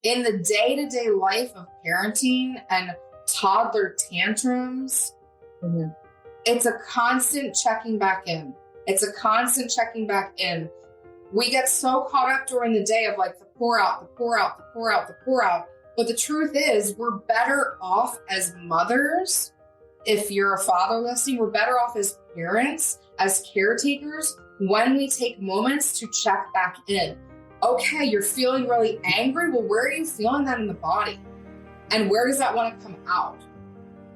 in the day-to-day life of parenting and toddler tantrums, it's a constant checking back in. It's a constant checking back in. We get so caught up during the day of like the pour out, the pour out, the pour out, the pour out. But the truth is, we're better off as mothers. If you're a father listening, we're better off as parents, as caretakers, when we take moments to check back in. Okay, you're feeling really angry. Well, where are you feeling that in the body? And where does that want to come out?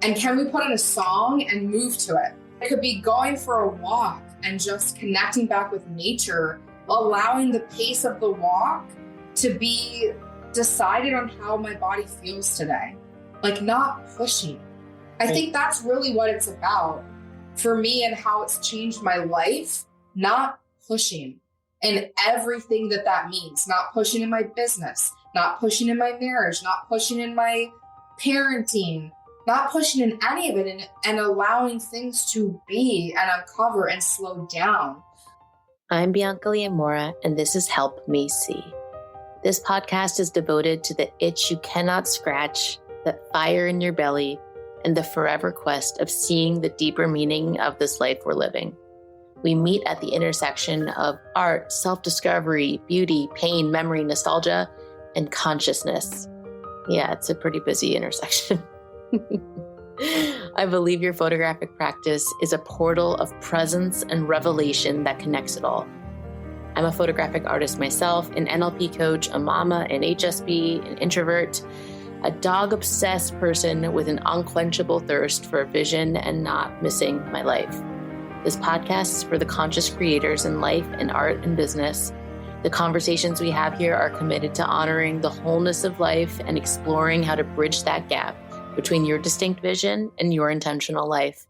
And can we put in a song and move to it? It could be going for a walk and just connecting back with nature, allowing the pace of the walk to be decided on how my body feels today. Like not pushing. I think that's really what it's about for me and how it's changed my life, not pushing. And everything that means, not pushing in my business, not pushing in my marriage, not pushing in my parenting, not pushing in any of it, and allowing things to be and uncover and slow down. I'm Bianca, and this is Help Me See. This podcast is devoted to the itch you cannot scratch, that fire in your belly, and the forever quest of seeing the deeper meaning of this life we're living. We meet at the intersection of art, self-discovery, beauty, pain, memory, nostalgia, and consciousness. Yeah, it's a pretty busy intersection. I believe your photographic practice is a portal of presence and revelation that connects it all. I'm a photographic artist myself, an NLP coach, a mama, an HSP, an introvert, a dog-obsessed person with an unquenchable thirst for vision and not missing my life. This podcast is for the conscious creators in life and art and business. The conversations we have here are committed to honoring the wholeness of life and exploring how to bridge that gap between your distinct vision and your intentional life.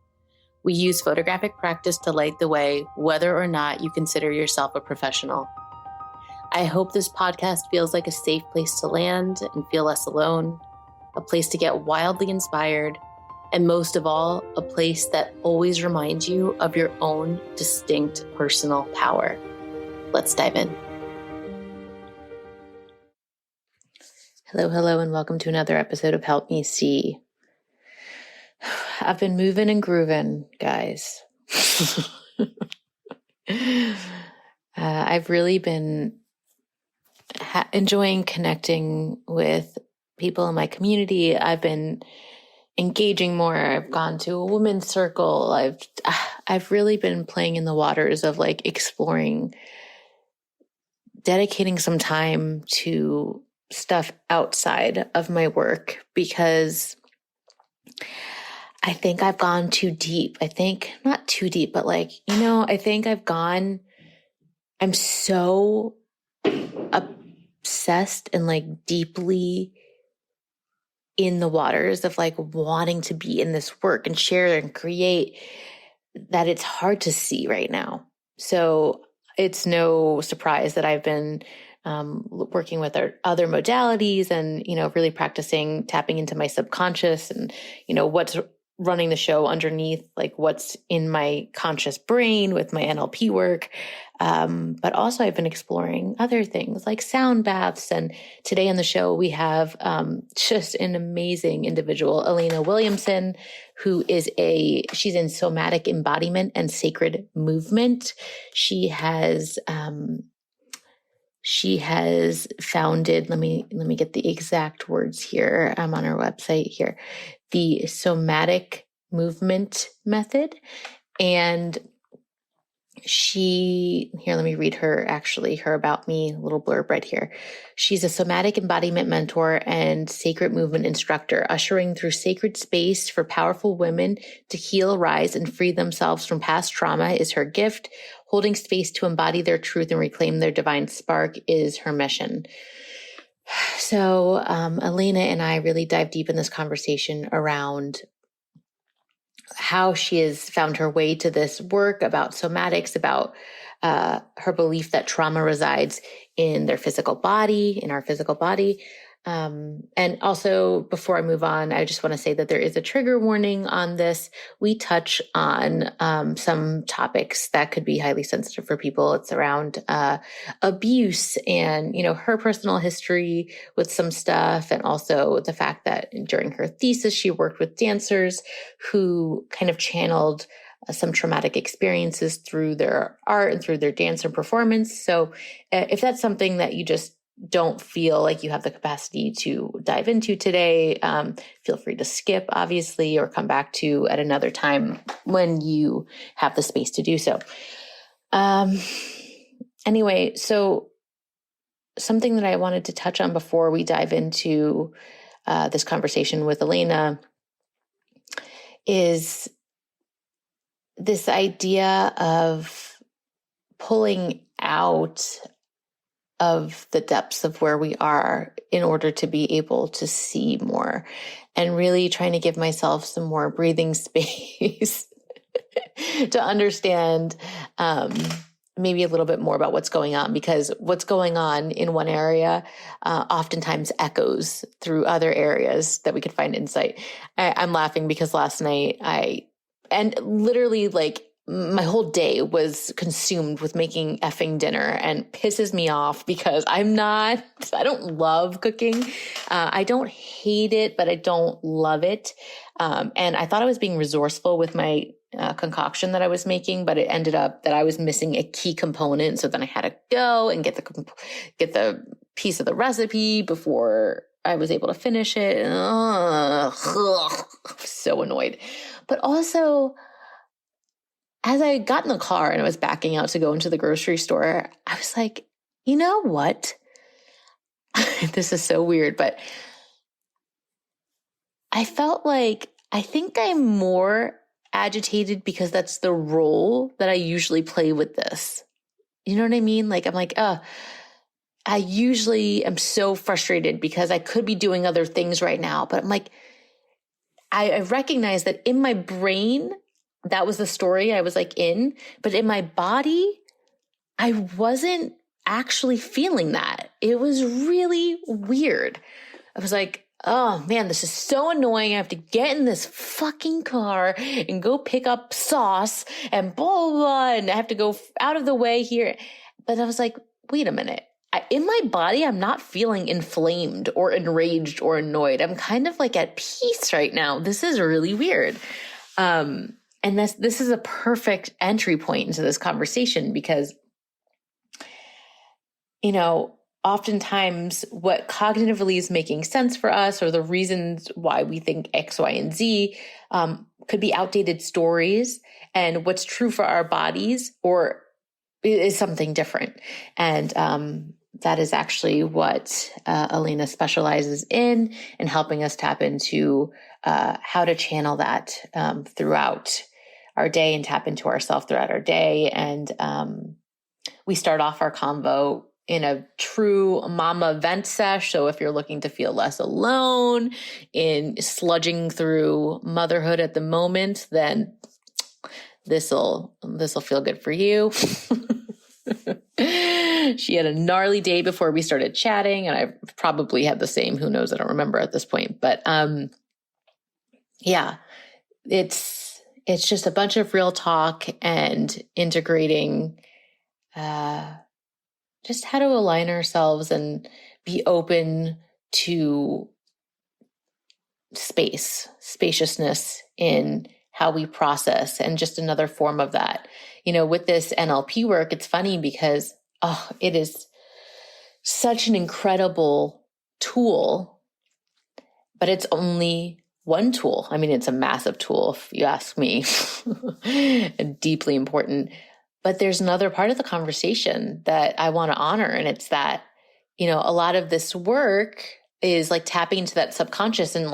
We use photographic practice to light the way, whether or not you consider yourself a professional. I hope this podcast feels like a safe place to land and feel less alone, a place to get wildly inspired, and most of all, a place that always reminds you of your own distinct personal power. Let's dive in. Hello, and welcome to another episode of Help Me See. I've been moving and grooving, guys. I've really been enjoying connecting with people in my community. I've been engaging more. I've gone to a women's circle. I've really been playing in the waters of like exploring, dedicating some time to stuff outside of my work because I think I've gone too deep. I think not too deep, but like, I think I'm so obsessed and like deeply in the waters of like wanting to be in this work and share and create that it's hard to see right now. So it's no surprise that I've been working with our other modalities and, really practicing tapping into my subconscious and, what's running the show underneath, like what's in my conscious brain with my NLP work. But also I've been exploring other things like sound baths. And today on the show, we have just an amazing individual, Alana Williamson, who she's in Somatic Embodiment and Sacred Movement. She has founded, let me get the exact words here. I'm on her website here, the Somatic Movement Method. And let me read her about me, a little blurb right here. She's a somatic embodiment mentor and sacred movement instructor, ushering through sacred space for powerful women to heal, rise, and free themselves from past trauma is her gift. Holding space to embody their truth and reclaim their divine spark is her mission. So Alana and I really dive deep in this conversation around how she has found her way to this work about somatics, about her belief that trauma resides in their physical body, in our physical body, And also, before I move on, I just want to say that there is a trigger warning on this. We touch on some topics that could be highly sensitive for people. It's around abuse and, her personal history with some stuff. And also the fact that during her thesis, she worked with dancers who kind of channeled some traumatic experiences through their art and through their dance and performance. So if that's something that you just don't feel like you have the capacity to dive into today, feel free to skip, obviously, or come back to at another time when you have the space to do so. Anyway, so something that I wanted to touch on before we dive into this conversation with Alana is this idea of pulling out of the depths of where we are in order to be able to see more, and really trying to give myself some more breathing space to understand maybe a little bit more about what's going on, because what's going on in one area oftentimes echoes through other areas that we could find insight. I'm laughing because last night and literally my whole day was consumed with making effing dinner, and pisses me off because I don't love cooking. I don't hate it, but I don't love it. And I thought I was being resourceful with my concoction that I was making, but it ended up that I was missing a key component. So then I had to go and get the piece of the recipe before I was able to finish it. So annoyed. But also, as I got in the car and I was backing out to go into the grocery store, I was like, you know what? This is so weird, but I felt like I think I'm more agitated because that's the role that I usually play with this. You know what I mean? I'm like, I usually am so frustrated because I could be doing other things right now, but I'm like, I recognize that in my brain, that was the story I was in, but in my body, I wasn't actually feeling that. It was really weird. I was like, oh man, this is so annoying. I have to get in this fucking car and go pick up sauce and blah, blah, blah, and I have to go out of the way here. But I was like, wait a minute. In my body, I'm not feeling inflamed or enraged or annoyed. I'm kind of at peace right now. This is really weird. And this is a perfect entry point into this conversation because, oftentimes what cognitively is making sense for us, or the reasons why we think X, Y, and Z, could be outdated stories, and what's true for our bodies or is something different. And that is actually what Alana specializes in helping us tap into how to channel that throughout our day and tap into ourselves throughout our day. And we start off our convo in a true mama vent sesh. So if you're looking to feel less alone in sludging through motherhood at the moment, then this'll feel good for you. She had a gnarly day before we started chatting, and I probably had the same. Who knows? I don't remember at this point. But yeah, it's just a bunch of real talk and integrating just how to align ourselves and be open to spaciousness in how we process, and just another form of that. With this NLP work, it's funny because, it is such an incredible tool, but it's only one tool. I mean, it's a massive tool, if you ask me, and deeply important. But there's another part of the conversation that I want to honor. And it's that, a lot of this work is tapping into that subconscious and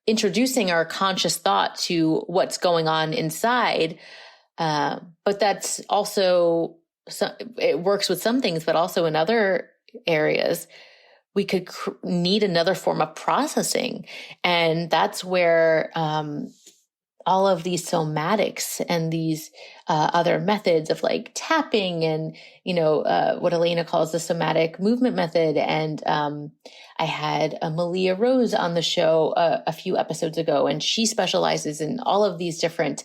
introducing our conscious thought to what's going on inside. But that's also, it works with some things, but also in other areas, we could need another form of processing. And that's where all of these somatics and these other methods of like tapping and, what Elena calls the somatic movement method. And I had Malia Rose on the show a few episodes ago, and she specializes in all of these different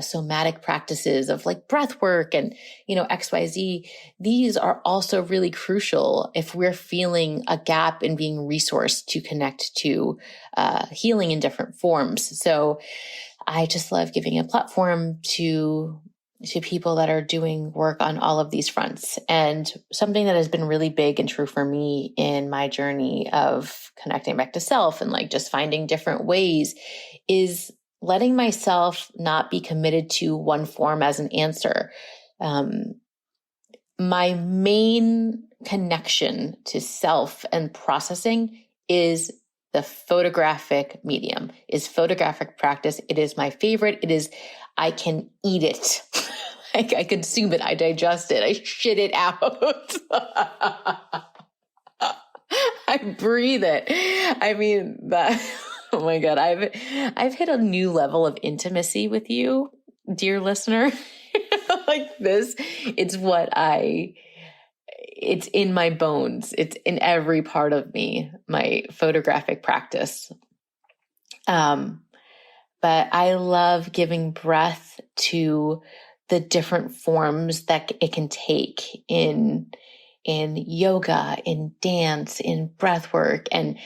somatic practices of like breath work and, XYZ. These are also really crucial if we're feeling a gap in being resourced to connect to healing in different forms. So I just love giving a platform to people that are doing work on all of these fronts. And something that has been really big and true for me in my journey of connecting back to self and like just finding different ways is letting myself not be committed to one form as an answer. My main connection to self and processing is the photographic medium, is photographic practice. It is my favorite. I can eat it. I consume it. I digest it. I shit it out. I breathe it. I mean, oh my God, I've hit a new level of intimacy with you, dear listener. Like this, it's in my bones. It's in every part of me, my photographic practice. But I love giving breath to the different forms that it can take in yoga, in dance, in breath work, and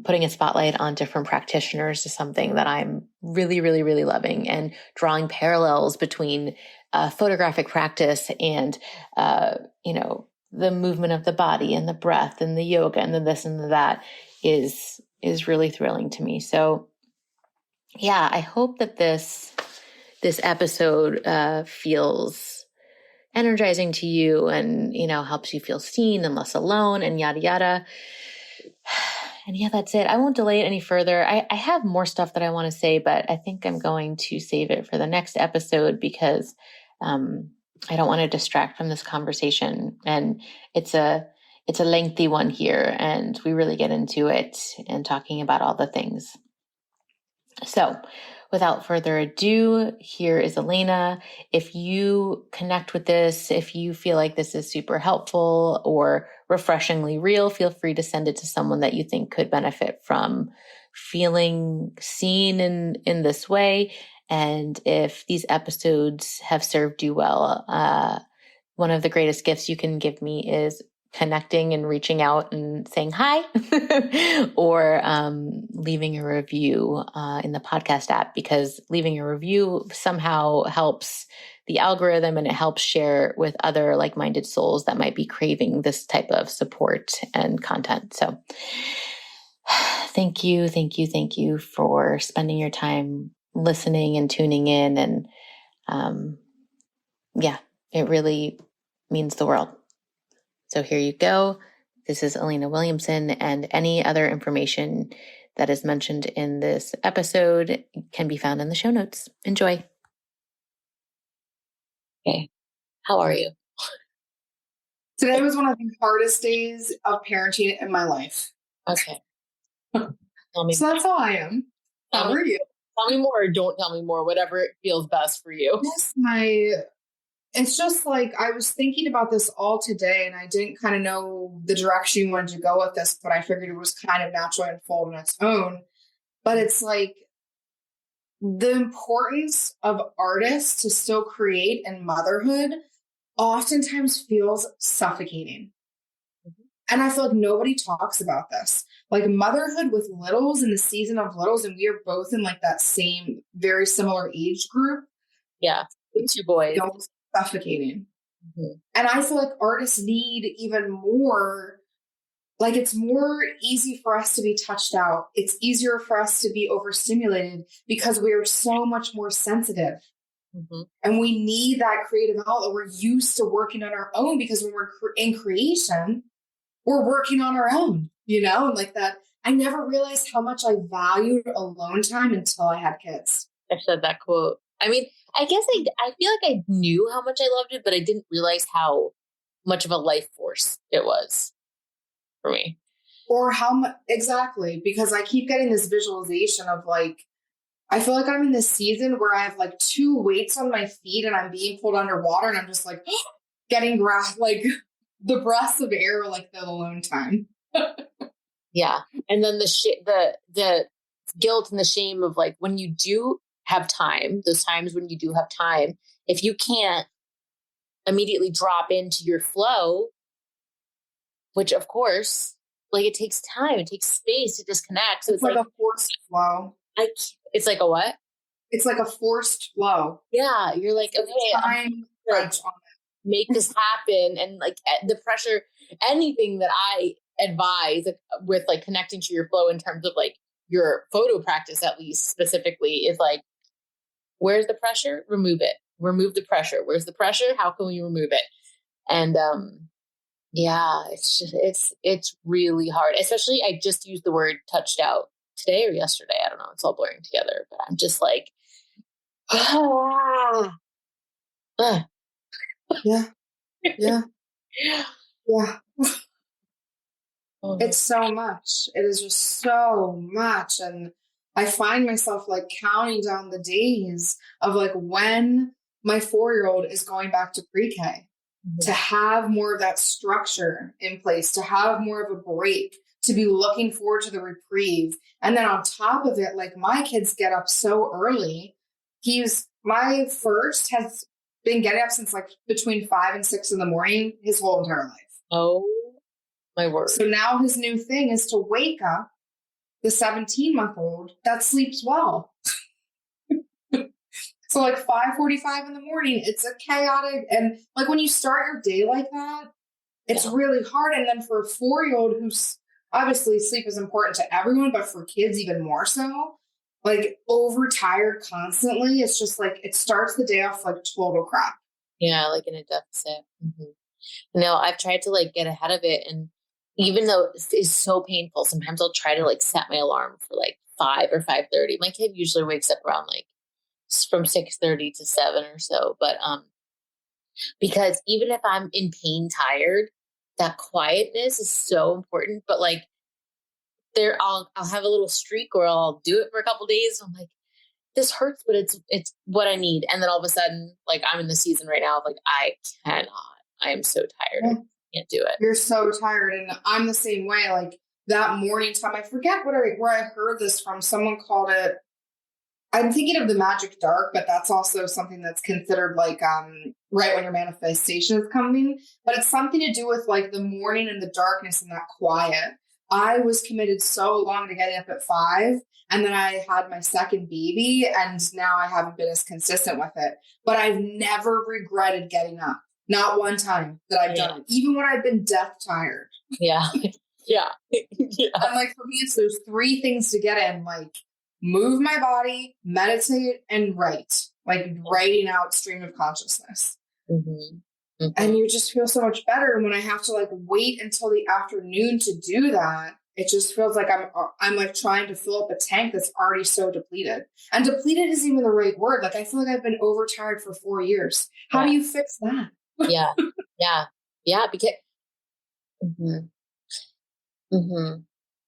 putting a spotlight on different practitioners is something that I'm really, really, really loving, and drawing parallels between photographic practice and, the movement of the body and the breath and the yoga and the this and the that is really thrilling to me. So yeah, I hope that this episode feels energizing to you and, helps you feel seen and less alone and yada, yada. And yeah, that's it. I won't delay it any further. I have more stuff that I want to say, but I think I'm going to save it for the next episode because I don't want to distract from this conversation. And it's a lengthy one here, and we really get into it and talking about all the things. So without further ado, here is Elena. If you connect with this, if you feel like this is super helpful or refreshingly real, feel free to send it to someone that you think could benefit from feeling seen in this way. And if these episodes have served you well, one of the greatest gifts you can give me is connecting and reaching out and saying hi or leaving a review in the podcast app, because leaving a review somehow helps the algorithm and it helps share with other like-minded souls that might be craving this type of support and content. So thank you for spending your time listening and tuning in. And it really means the world. So here you go. This is Alana Williamson, and any other information that is mentioned in this episode can be found in the show notes. Enjoy. Okay. How are you? Today was one of the hardest days of parenting in my life. Okay. Tell me. So that's how I am. How are you? Tell me more or don't tell me more, whatever feels best for you. Yes, it's just like I was thinking about this all today, and I didn't kind of know the direction you wanted to go with this, but I figured it was kind of naturally unfold on its own. But it's like the importance of artists to still create in motherhood oftentimes feels suffocating. Mm-hmm. And I feel like nobody talks about this. Like motherhood with littles and the season of littles, and we are both in like that same, very similar age group. Yeah, 2 boys. Suffocating. Mm-hmm. And I feel like artists need even more, like it's more easy for us to be touched out. It's easier for us to be overstimulated because we are so much more sensitive. Mm-hmm. And we need that creative outlet. We're used to working on our own because when we're in creation, we're working on our own, and like that. I never realized how much I valued alone time until I had kids. I said that quote. I mean, I guess I feel like I knew how much I loved it, but I didn't realize how much of a life force it was for me. Or how much, exactly, because I keep getting this visualization of like, I feel like I'm in this season where I have like 2 weights on my feet and I'm being pulled underwater and I'm just like getting like the breaths of air, like the alone time. Yeah. And then the guilt and the shame of like, when you do have time, those times when you do have time, if you can't immediately drop into your flow, which of course, like it takes time, it takes space to disconnect. So it's like a forced flow. It's like a what? It's like a forced flow. Yeah. You're like, okay, time crunch on it. Make this happen. And like the pressure, anything that I advise with like connecting to your flow in terms of like your photo practice, at least specifically, is like, where's the pressure? Remove it. Remove the pressure. Where's the pressure? How can we remove it? And yeah, it's really hard. Especially, I just used the word touched out today or yesterday. I don't know. It's all blurring together, but I'm just like, yeah. It's so much. It is just so much. And I find myself like counting down the days of like when my 4-year-old is going back to pre-K, to have more of that structure in place, to have more of a break, to be looking forward to the reprieve. And then on top of it, like my kids get up so early. My first has been getting up since like between 5 and 6 in the morning his whole entire life. Oh my word. So now his new thing is to wake up the 17-month-old that sleeps well. So like 5:45 in the morning, it's a chaotic. And like when you start your day like that, it's really hard. And then for a 4-year-old who's obviously sleep is important to everyone, but for kids even more so, like overtired constantly, it's just like, it starts the day off like total crap. Yeah, like in a deficit. No, I've tried to like get ahead of it. And even though it's so painful, sometimes I'll try to like set my alarm for like 5 or 5:30. My kid usually wakes up around like from 6:30 to 7 or so. But because even if I'm in pain, tired, that quietness is so important. But like I'll have a little streak where I'll do it for a couple of days. I'm like, this hurts, but it's what I need. And then all of a sudden, like I'm in the season right now of like, I am so tired. I can't do it. You're so tired. And I'm the same way. Like that morning time, I forget where I heard this from. Someone called it, I'm thinking of the magic dark, but that's also something that's considered like right when your manifestation is coming. But it's something to do with like the morning and the darkness and that quiet. I was committed so long to getting up at 5, and then I had my second baby, and now I haven't been as consistent with it. But I've never regretted getting up. Not one time that I've done it, even when I've been death tired. Yeah. Yeah. And like for me, it's those 3 things to get in, like move my body, meditate, and write, like writing out stream of consciousness. And you just feel so much better. And when I have to like wait until the afternoon to do that, it just feels like I'm like trying to fill up a tank that's already so depleted. And depleted isn't even the right word. Like I feel like I've been overtired for 4 years. How do you fix that? Yeah. Because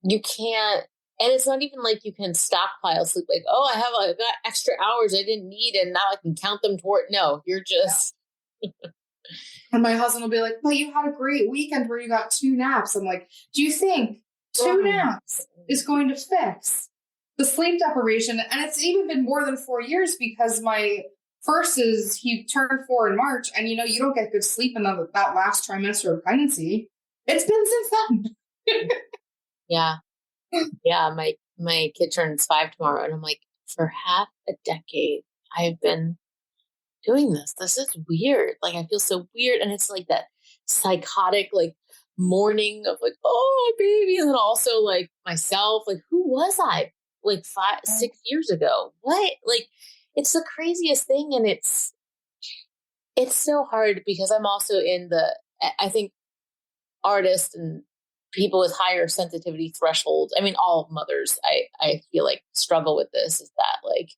you can't. And it's not even like you can stockpile sleep. Like, oh, I've got extra hours I didn't need, and now I can count them toward. No, you're just. And my husband will be like, well, you had a great weekend where you got 2 naps. I'm like, do you think 2 naps is going to fix the sleep deprivation? And it's even been more than 4 years, because my first he turned 4 in March, and you don't get good sleep in that last trimester of pregnancy. It's been since then. Yeah. My kid turns 5 tomorrow, and I'm like, for half a decade, I've been doing this. This is weird. Like, I feel so weird. And it's like that psychotic, like morning of like, oh, baby. And then also like myself, like, who was I like 6 years ago? What? Like, it's the craziest thing. And it's so hard because I'm also I think artists and people with higher sensitivity thresholds. I mean, all mothers, I feel like struggle with this, is that like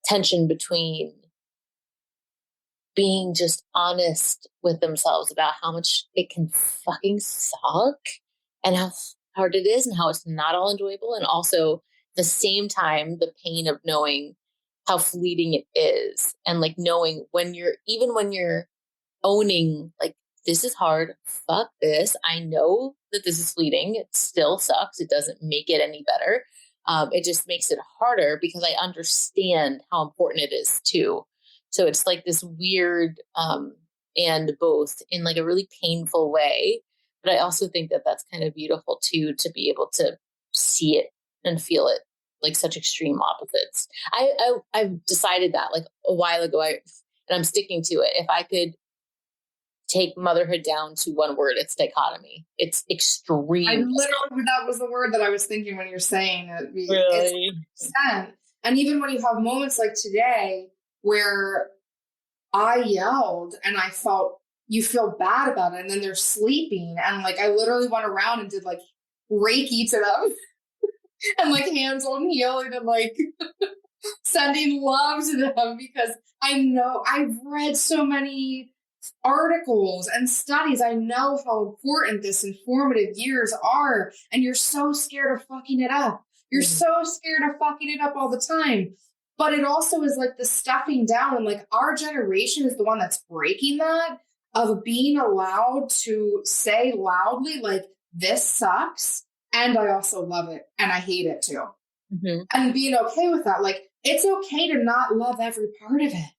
tension between being just honest with themselves about how much it can fucking suck and how hard it is and how it's not all enjoyable. And also the same time, the pain of knowing how fleeting it is, and like knowing when you're owning, like, this is hard, fuck this, I know that this is fleeting, it still sucks, it doesn't make it any better. It just makes it harder because I understand how important it is too. So it's like this weird and both in like a really painful way. But I also think that that's kind of beautiful too, to be able to see it and feel it, like such extreme opposites. I've decided that like a while ago, and I'm sticking to it. If I could take motherhood down to one word, it's dichotomy. It's extreme. That was the word that I was thinking when you're saying it. Really? It's 100%. And even when you have moments like today where I yelled and I felt, you feel bad about it, and then they're sleeping, and like I literally went around and did like Reiki to them and like hands on healing and like sending love to them, because I know I've read so many articles and studies. I know how important this informative years are, and you're so scared of fucking it up. You're so scared of fucking it up all the time. But it also is like the stuffing down, and like our generation is the one that's breaking that, of being allowed to say loudly, like, this sucks, and I also love it, and I hate it too. Mm-hmm. And being okay with that. Like, it's okay to not love every part of it.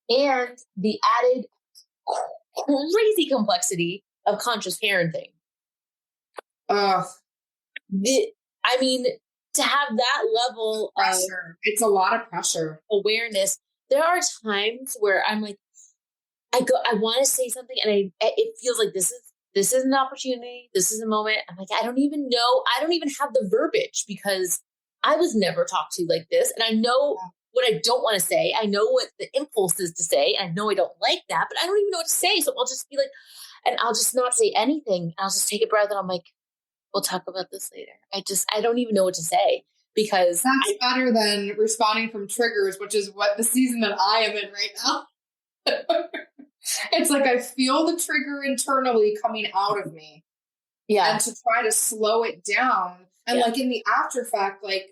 And the added crazy complexity of conscious parenting. I mean, to have that level pressure, of it's a lot of pressure, awareness. There are times where I'm like, I want to say something, and it feels like this is an opportunity. This is a moment. I'm like, I don't even know. I don't even have the verbiage, because I was never talked to like this. And I know what I don't want to say. I know what the impulse is to say. I know I don't like that, but I don't even know what to say. So I'll just be like, and I'll just not say anything. I'll just take a breath, and I'm like, we'll talk about this later. I don't even know what to say, because that's better than responding from triggers, which is what the season that I am in right now. It's like I feel the trigger internally coming out of me. Yeah. And to try to slow it down. And like in the after fact, like,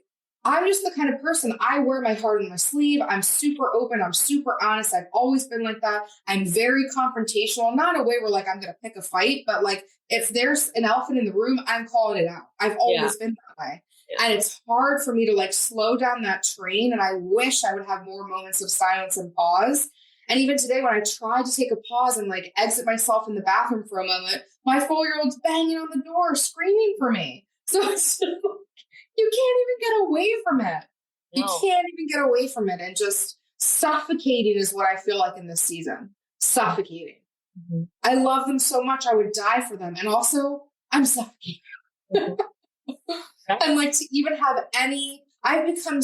I'm just the kind of person, I wear my heart on my sleeve. I'm super open. I'm super honest. I've always been like that. I'm very confrontational, not in a way where like I'm going to pick a fight, but like if there's an elephant in the room, I'm calling it out. I've always been that way. Yeah. And it's hard for me to like slow down that train. And I wish I would have more moments of silence and pause. And even today, when I tried to take a pause and like exit myself in the bathroom for a moment, my 4-year-old's banging on the door, screaming for me. So it's just, you can't even get away from it. No. You can't even get away from it. And just suffocating is what I feel like in this season. Suffocating. Mm-hmm. I love them so much. I would die for them. And also, I'm suffocating. Mm-hmm. And like to even have I've become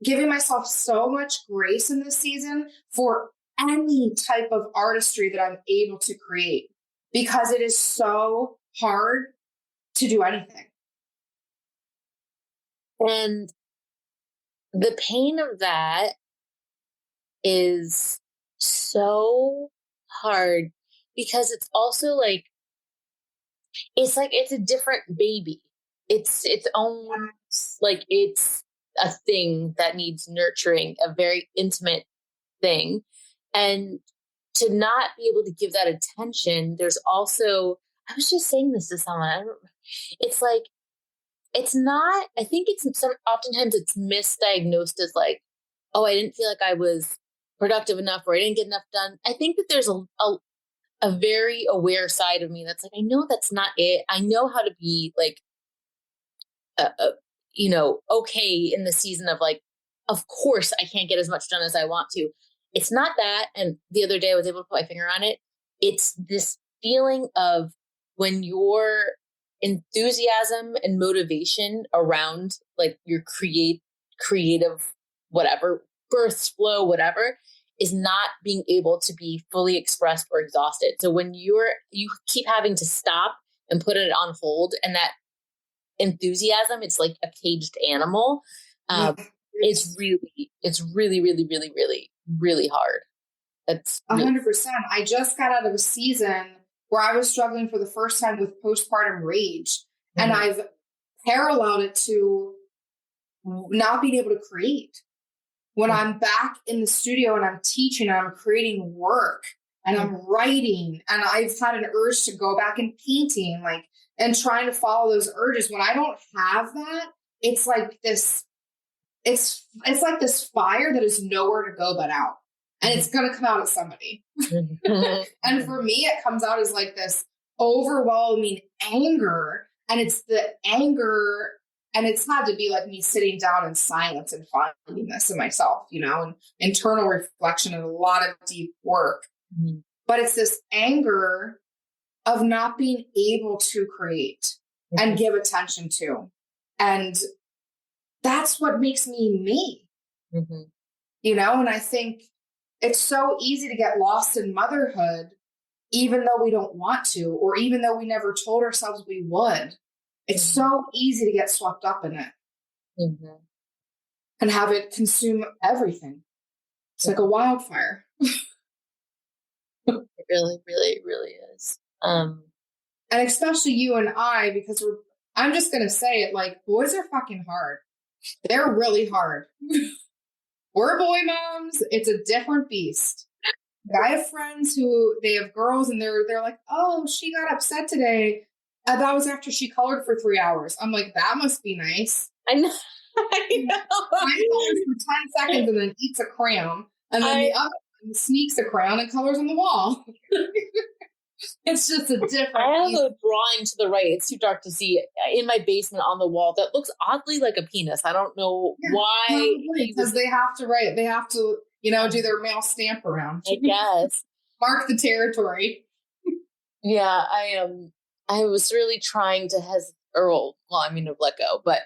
giving myself so much grace in this season for any type of artistry that I'm able to create, because it is so hard to do anything. And the pain of that is so hard, because it's also like, it's a different baby. It's its own, like, it's a thing that needs nurturing, a very intimate thing. And to not be able to give that attention, there's also, I was just saying this to someone, it's like, it's not, I think oftentimes it's misdiagnosed as like, oh, I didn't feel like I was productive enough, or I didn't get enough done. I think that there's a very aware side of me that's like, I know that's not it. I know how to be like, okay in the season of like, of course I can't get as much done as I want to. It's not that. And the other day I was able to put my finger on it. It's this feeling of when your enthusiasm and motivation around like your creative, whatever, bursts, flow, whatever, is not being able to be fully expressed or exhausted. So when you keep having to stop and put it on hold, and that enthusiasm, it's like a caged animal. It's really, really, really, really, really hard. That's 100%. I just got out of a season where I was struggling for the first time with postpartum rage. Mm-hmm. And I've paralleled it to not being able to create. When I'm back in the studio and I'm teaching and I'm creating work and I'm writing and I've had an urge to go back and painting, like, and trying to follow those urges. When I don't have that, it's like this, it's like this fire that is nowhere to go but out. And it's going to come out at somebody. And for me, it comes out as like this overwhelming anger. And it's the anger, and it's had to be like me sitting down in silence and finding this in myself, you know, and internal reflection and a lot of deep work. Mm-hmm. But it's this anger of not being able to create and give attention to. And that's what makes me me, you know? And I think it's so easy to get lost in motherhood, even though we don't want to, or even though we never told ourselves we would. It's so easy to get swept up in it and have it consume everything. It's like a wildfire. It really, really, really is. And especially you and I, because I'm just going to say it, like, boys are fucking hard. They're really hard. We're boy moms. It's a different beast. I have friends who, they have girls and they're like, oh, she got upset today. That was after she colored for 3 hours. I'm like, that must be nice. I know. I know. Mine colors for 10 seconds and then eats a crayon. And then the other one sneaks a crayon and colors on the wall. It's just a different. I have a drawing to the right. It's too dark to see in my basement on the wall that looks oddly like a penis. I don't know why. Because they have to write. They have to, you know, do their mail stamp around. I guess. Mark the territory. Yeah, I was really trying to let go, but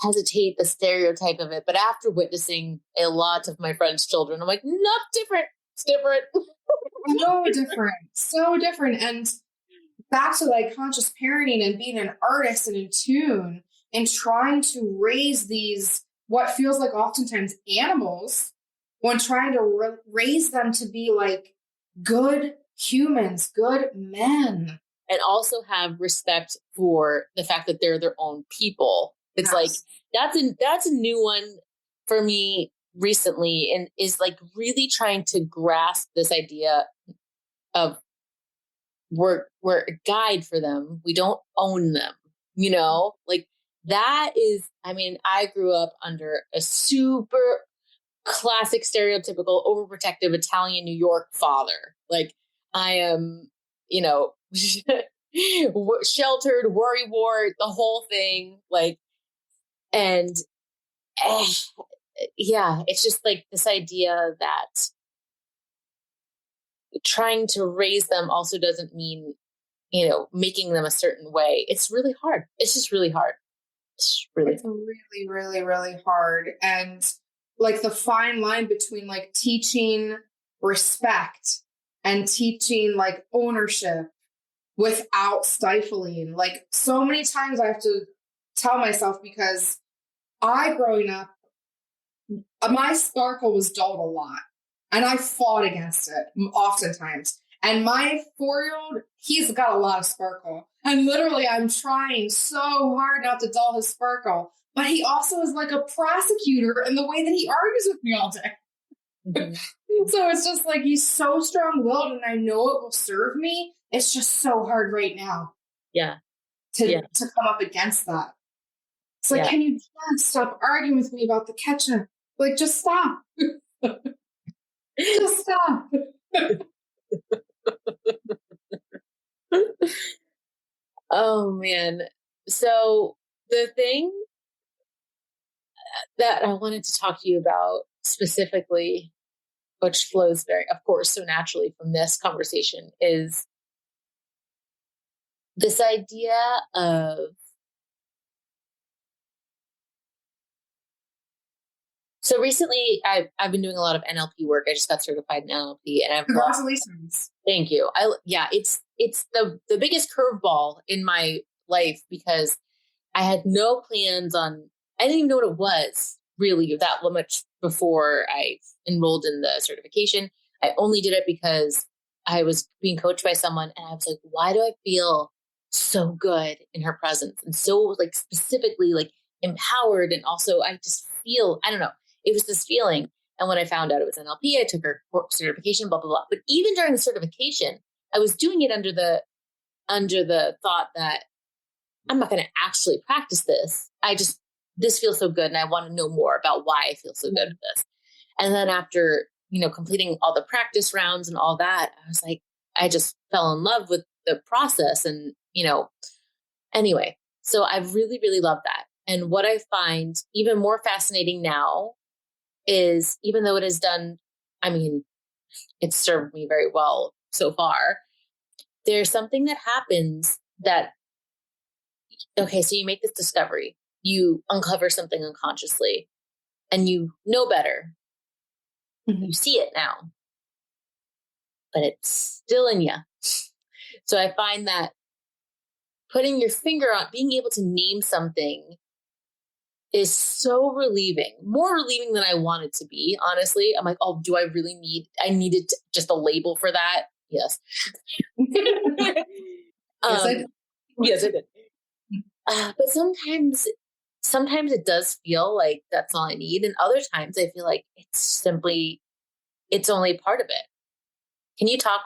hesitate the stereotype of it. But after witnessing a lot of my friends' children, I'm like, not different. It's different. So different. And back to like conscious parenting and being an artist and in tune and trying to raise these, what feels like oftentimes animals, when trying to raise them to be like good humans, good men. And also have respect for the fact that they're their own people. It's like, that's a new one for me recently, and is like really trying to grasp this idea of we're a guide for them. We don't own them, you know, like that is, I mean, I grew up under a super classic, stereotypical, overprotective Italian New York father. Like I am, you know, sheltered, worrywart, the whole thing. Like, and yeah, it's just like this idea that trying to raise them also doesn't mean, you know, making them a certain way. It's really hard. It's just really hard. It's really, really, really hard. And like the fine line between like teaching respect and teaching like ownership without stifling. Like so many times I have to tell myself, because growing up, my sparkle was dulled a lot and I fought against it oftentimes. And my 4-year-old, he's got a lot of sparkle. And literally I'm trying so hard not to dull his sparkle, but he also is like a prosecutor in the way that he argues with me all day. So it's just like, he's so strong-willed and I know it will serve me. It's just so hard right now. To come up against that. It's like, can you just stop arguing with me about the ketchup? Like, just stop. Just stop. Oh, man. So the thing that I wanted to talk to you about specifically, which flows of course, so naturally from this conversation, is this idea of, so recently I've been doing a lot of NLP work. I just got certified in NLP, and congratulations. Thank you. It's the biggest curveball in my life, because I had no plans on, I didn't even know what it was really that much before I enrolled in the certification. I only did it because I was being coached by someone, and I was like, why do I feel so good in her presence and so like specifically like empowered. And also I just feel, I don't know, it was this feeling. And when I found out it was NLP, I took her certification, blah, blah, blah. But even during the certification, I was doing it under the thought that I'm not going to actually practice this. This feels so good. And I want to know more about why I feel so good at this. And then after, completing all the practice rounds and all that, I was like, I just fell in love with the process. And, anyway, so I really, really love that. And what I find even more fascinating now is, even though it has done, it's served me very well so far, there's something that happens that, okay, so you make this discovery, you uncover something unconsciously and you know better. Mm-hmm. You see it now, but it's still in you. So I find that putting your finger on, being able to name something is so relieving, more relieving than I want it to be. Honestly, I'm like, oh, do I really I needed just a label for that? Yes. Yes, I did. Yes, I did. But sometimes it does feel like that's all I need. And other times I feel like it's only part of it. Can you talk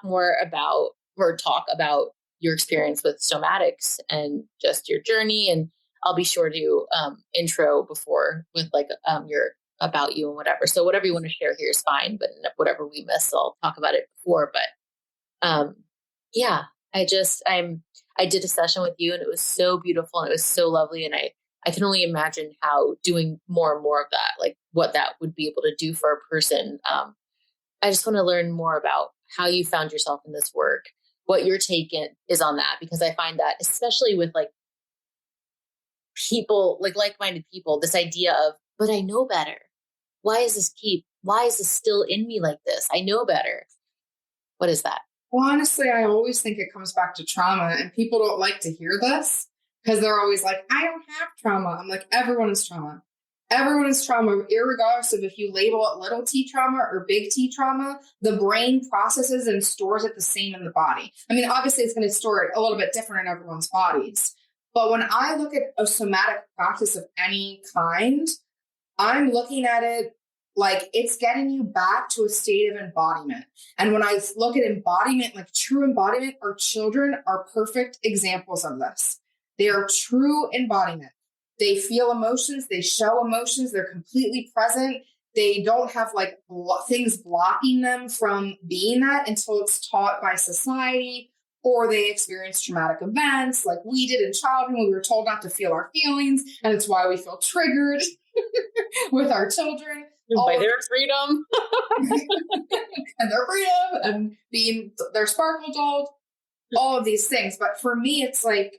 about your experience with somatics and just your journey? And I'll be sure to intro before with your about you and whatever. So whatever you want to share here is fine, but whatever we miss, I'll talk about it before. But yeah, I did a session with you and it was so beautiful and it was so lovely. And I can only imagine how doing more and more of that, like what that would be able to do for a person. I just want to learn more about how you found yourself in this work, what your take is on that, because I find that especially with like people, like like-minded people, this idea of, but I know better. Why is this still in me like this? I know better. What is that? Well, honestly, I always think it comes back to trauma, and people don't like to hear this because they're always like, I don't have trauma. I'm like, everyone is trauma. Everyone is trauma, irregardless of if you label it little t trauma or big T trauma. The brain processes and stores it the same in the body. Obviously, it's going to store it a little bit different in everyone's bodies. But when I look at a somatic practice of any kind, I'm looking at it like it's getting you back to a state of embodiment. And when I look at embodiment, like true embodiment, our children are perfect examples of this. They are true embodiment. They feel emotions, they show emotions, they're completely present. They don't have like things blocking them from being that until it's taught by society, or they experience traumatic events like we did in childhood when we were told not to feel our feelings. And it's why we feel triggered with our children. By their freedom. And their freedom and being their sparkle dolls, all of these things. But for me, it's like,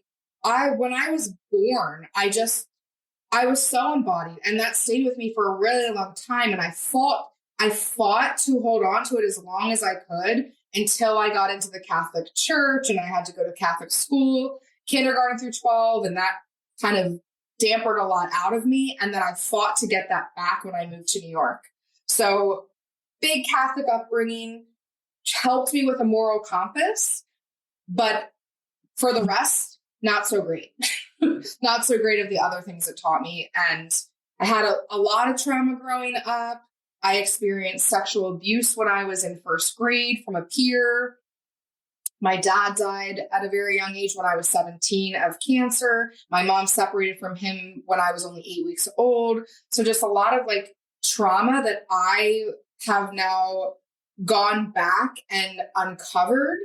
when I was born, I was so embodied, and that stayed with me for a really long time. And I fought to hold on to it as long as I could until I got into the Catholic Church and I had to go to Catholic school, kindergarten through 12. And that kind of dampened a lot out of me. And then I fought to get that back when I moved to New York. So big Catholic upbringing helped me with a moral compass, but for the rest, not so great. Not so great of the other things it taught me. And I had a lot of trauma growing up. I experienced sexual abuse when I was in first grade from a peer. My dad died at a very young age when I was 17 of cancer. My mom separated from him when I was only 8 weeks old. So just a lot of like trauma that I have now gone back and uncovered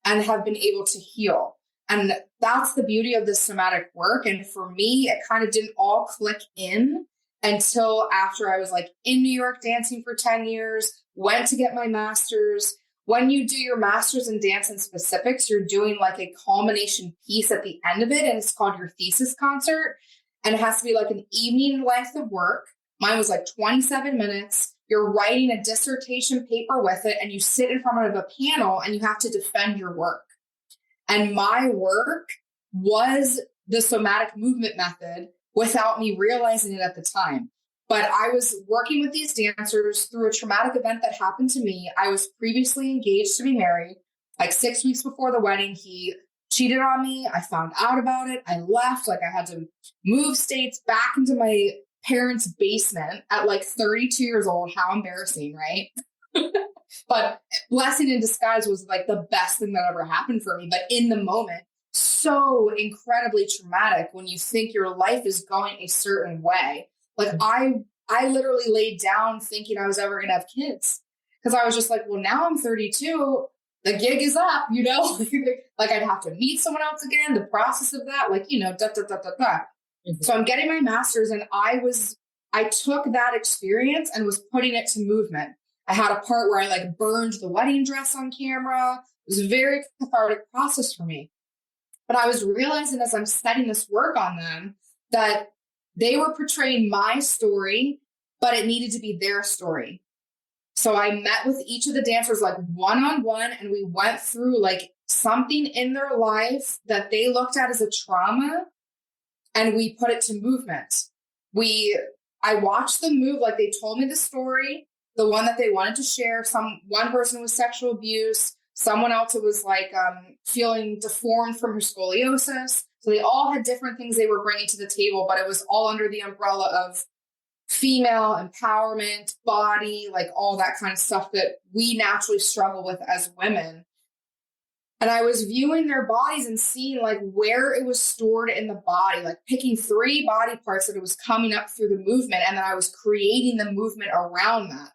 and have been able to heal. And that's the beauty of this somatic work. And for me, it kind of didn't all click in until after I was like in New York dancing for 10 years, went to get my master's. When you do your master's in dance and specifics, you're doing like a culmination piece at the end of it. And it's called your thesis concert. And it has to be like an evening length of work. Mine was like 27 minutes. You're writing a dissertation paper with it, and you sit in front of a panel and you have to defend your work. And my work was the somatic movement method without me realizing it at the time. But I was working with these dancers through a traumatic event that happened to me. I was previously engaged to be married. Like 6 weeks before the wedding, he cheated on me. I found out about it. I left. Like I had to move states back into my parents' basement at like 32 years old. How embarrassing, right? But blessing in disguise was like the best thing that ever happened for me. But in the moment, so incredibly traumatic when you think your life is going a certain way. Like I literally laid down thinking I was ever going to have kids because I was just like, well, now I'm 32. The gig is up, you know, like I'd have to meet someone else again. The process of that, like, you know, da, da, da, da, da. Mm-hmm. So I'm getting my master's and I took that experience and was putting it to movement. I had a part where I like burned the wedding dress on camera. It was a very cathartic process for me. But I was realizing as I'm setting this work on them that they were portraying my story, but it needed to be their story. So I met with each of the dancers like one-on-one, and we went through like something in their life that they looked at as a trauma, and we put it to movement. I watched them move, like they told me the story, the one that they wanted to share. One person was sexual abuse, someone else was like feeling deformed from her scoliosis. So they all had different things they were bringing to the table, but it was all under the umbrella of female empowerment, body, like all that kind of stuff that we naturally struggle with as women. And I was viewing their bodies and seeing like where it was stored in the body, like picking 3 body parts that it was coming up through the movement. And then I was creating the movement around that.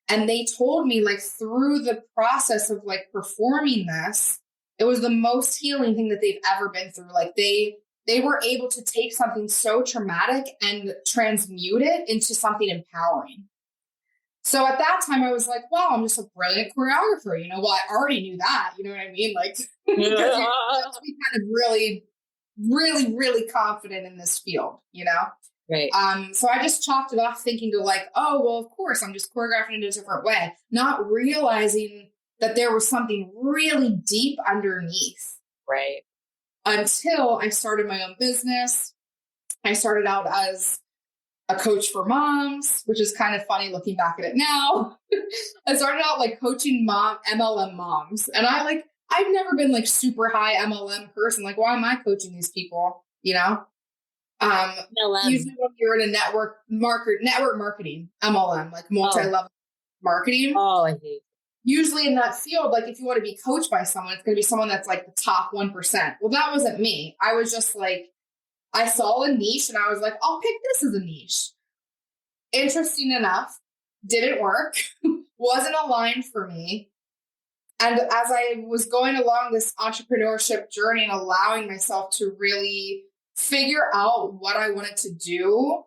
And they told me like through the process of like performing this, it was the most healing thing that they've ever been through. Like they were able to take something so traumatic and transmute it into something empowering. So at that time I was like, wow, I'm just a brilliant choreographer. You know, well, I already knew that, you know what I mean? Like, because you have to be kind of really, really, really confident in this field, you know? Right. So I just chopped it off thinking to like, oh, well, of course, I'm just choreographing in a different way, not realizing that there was something really deep underneath. Right. Until I started my own business. I started out as a coach for moms, which is kind of funny looking back at it now. I started out like coaching MLM moms. And I've never been like super high MLM person. Like, why am I coaching these people? You know? Usually when you're in a network marketing, MLM, like multi-level marketing. Oh, I hate. Usually in that field, like if you want to be coached by someone, it's going to be someone that's like the top 1%. Well, that wasn't me. I was just like, I saw a niche and I was like, I'll pick this as a niche. Interesting enough, didn't work, wasn't aligned for me. And as I was going along this entrepreneurship journey and allowing myself to really figure out what I wanted to do,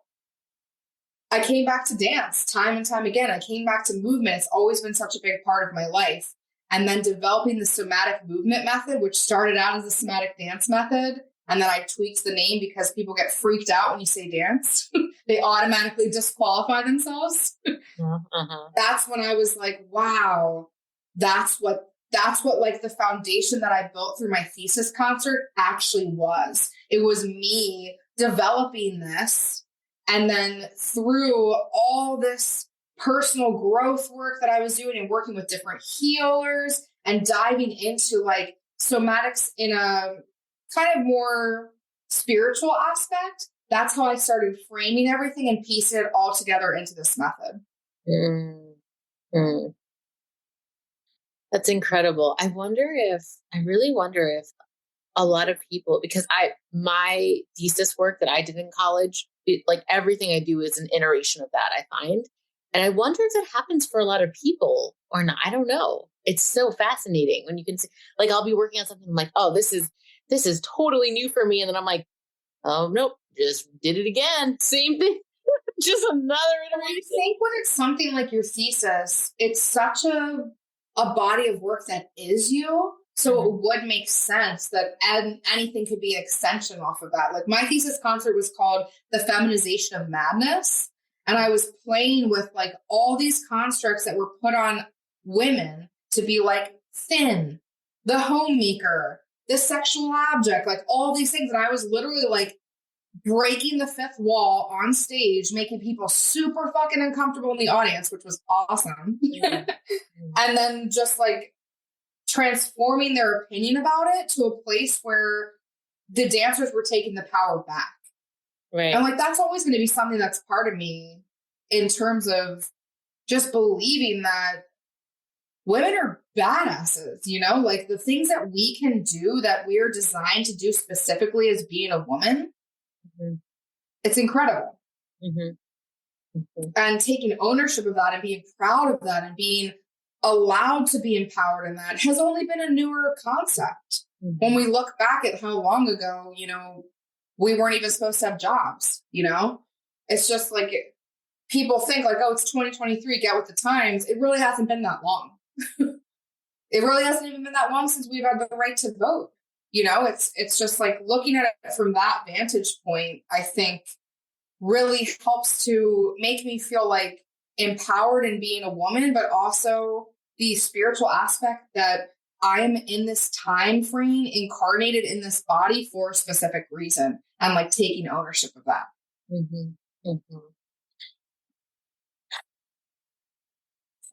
I came back to dance time and time again. I came back to movement. It's always been such a big part of my life. And then developing the somatic movement method, which started out as the somatic dance method. And then I tweaked the name because people get freaked out when you say dance. They automatically disqualify themselves. Uh-huh. That's when I was like, wow, that's what like the foundation that I built through my thesis concert actually was. It was me developing this. And then through all this personal growth work that I was doing and working with different healers and diving into like somatics in a kind of more spiritual aspect, that's how I started framing everything and piecing it all together into this method. Mm. That's incredible. I really wonder if a lot of people, because my thesis work that I did in college, like everything I do is an iteration of that, I find. And I wonder if it happens for a lot of people or not. I don't know. It's so fascinating when you can see, like, I'll be working on something, I'm like, oh, this is totally new for me. And then I'm like, oh, nope, just did it again. Same thing. Just another iteration. I think when it's something like your thesis, it's such a body of work that is you. So it would make sense that anything could be an extension off of that. Like my thesis concert was called The Feminization of Madness. And I was playing with like all these constructs that were put on women to be like thin, the homemaker, the sexual object, like all these things. And I was literally like breaking the 5th wall on stage, making people super fucking uncomfortable in the audience, which was awesome. And then just like transforming their opinion about it to a place where the dancers were taking the power back. Right. And like, that's always going to be something that's part of me in terms of just believing that women are badasses, you know, like the things that we can do that we are designed to do specifically as being a woman. Mm-hmm. It's incredible. Mm-hmm. Mm-hmm. And taking ownership of that and being proud of that and being allowed to be empowered in that has only been a newer concept. Mm-hmm. When we look back at how long ago, you know, we weren't even supposed to have jobs, you know, it's just like people think like, oh, it's 2023, get with the times. It really hasn't been that long. It really hasn't even been that long since we've had the right to vote. You know, it's just like looking at it from that vantage point, I think really helps to make me feel like empowered in being a woman, but also the spiritual aspect that I am in this time frame, incarnated in this body for a specific reason, and like taking ownership of that. Mm-hmm. Mm-hmm.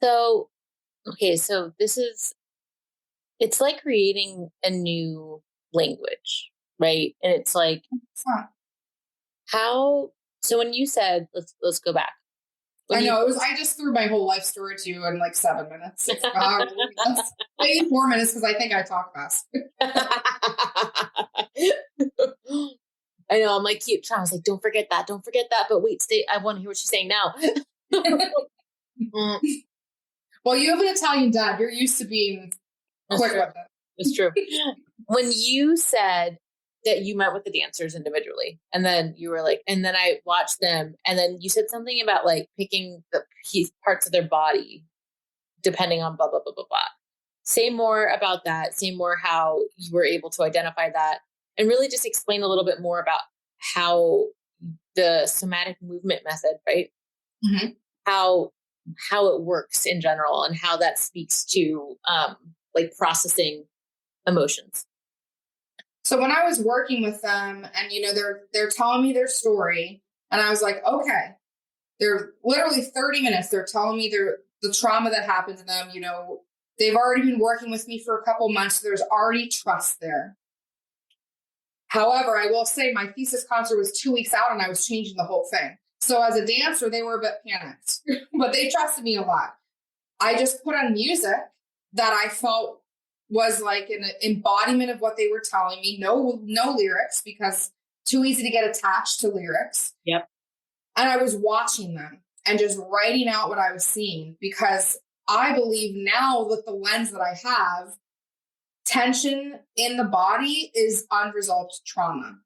So, okay, so it's like creating a new language, right? And it's like, so when you said, let's go back. I just threw my whole life story to you in like 7 minutes. Maybe 4 minutes because I think I talk fast. I know. I'm like, I was like, don't forget that. But wait, stay. I want to hear what she's saying now. Well, you have an Italian dad. You're used to being quick with it. It's true. When you said that you met with the dancers individually, and then you were like, and then I watched them, and then you said something about like picking the parts of their body depending on blah, blah, blah, blah, blah. Say more about that. Say more how you were able to identify that, and really just explain a little bit more about how the somatic movement method, right? Mm-hmm. How it works in general and how that speaks to like processing emotions. So when I was working with them and, you know, they're telling me their story and I was like, okay, they're literally 30 minutes. They're telling me the trauma that happened to them. You know, they've already been working with me for a couple months. So there's already trust there. However, I will say my thesis concert was 2 weeks out and I was changing the whole thing. So as a dancer, they were a bit panicked, but they trusted me a lot. I just put on music that I felt was like an embodiment of what they were telling me. No lyrics, because too easy to get attached to lyrics. Yep. And I was watching them and just writing out what I was seeing, because I believe now with the lens that I have, tension in the body is unresolved trauma.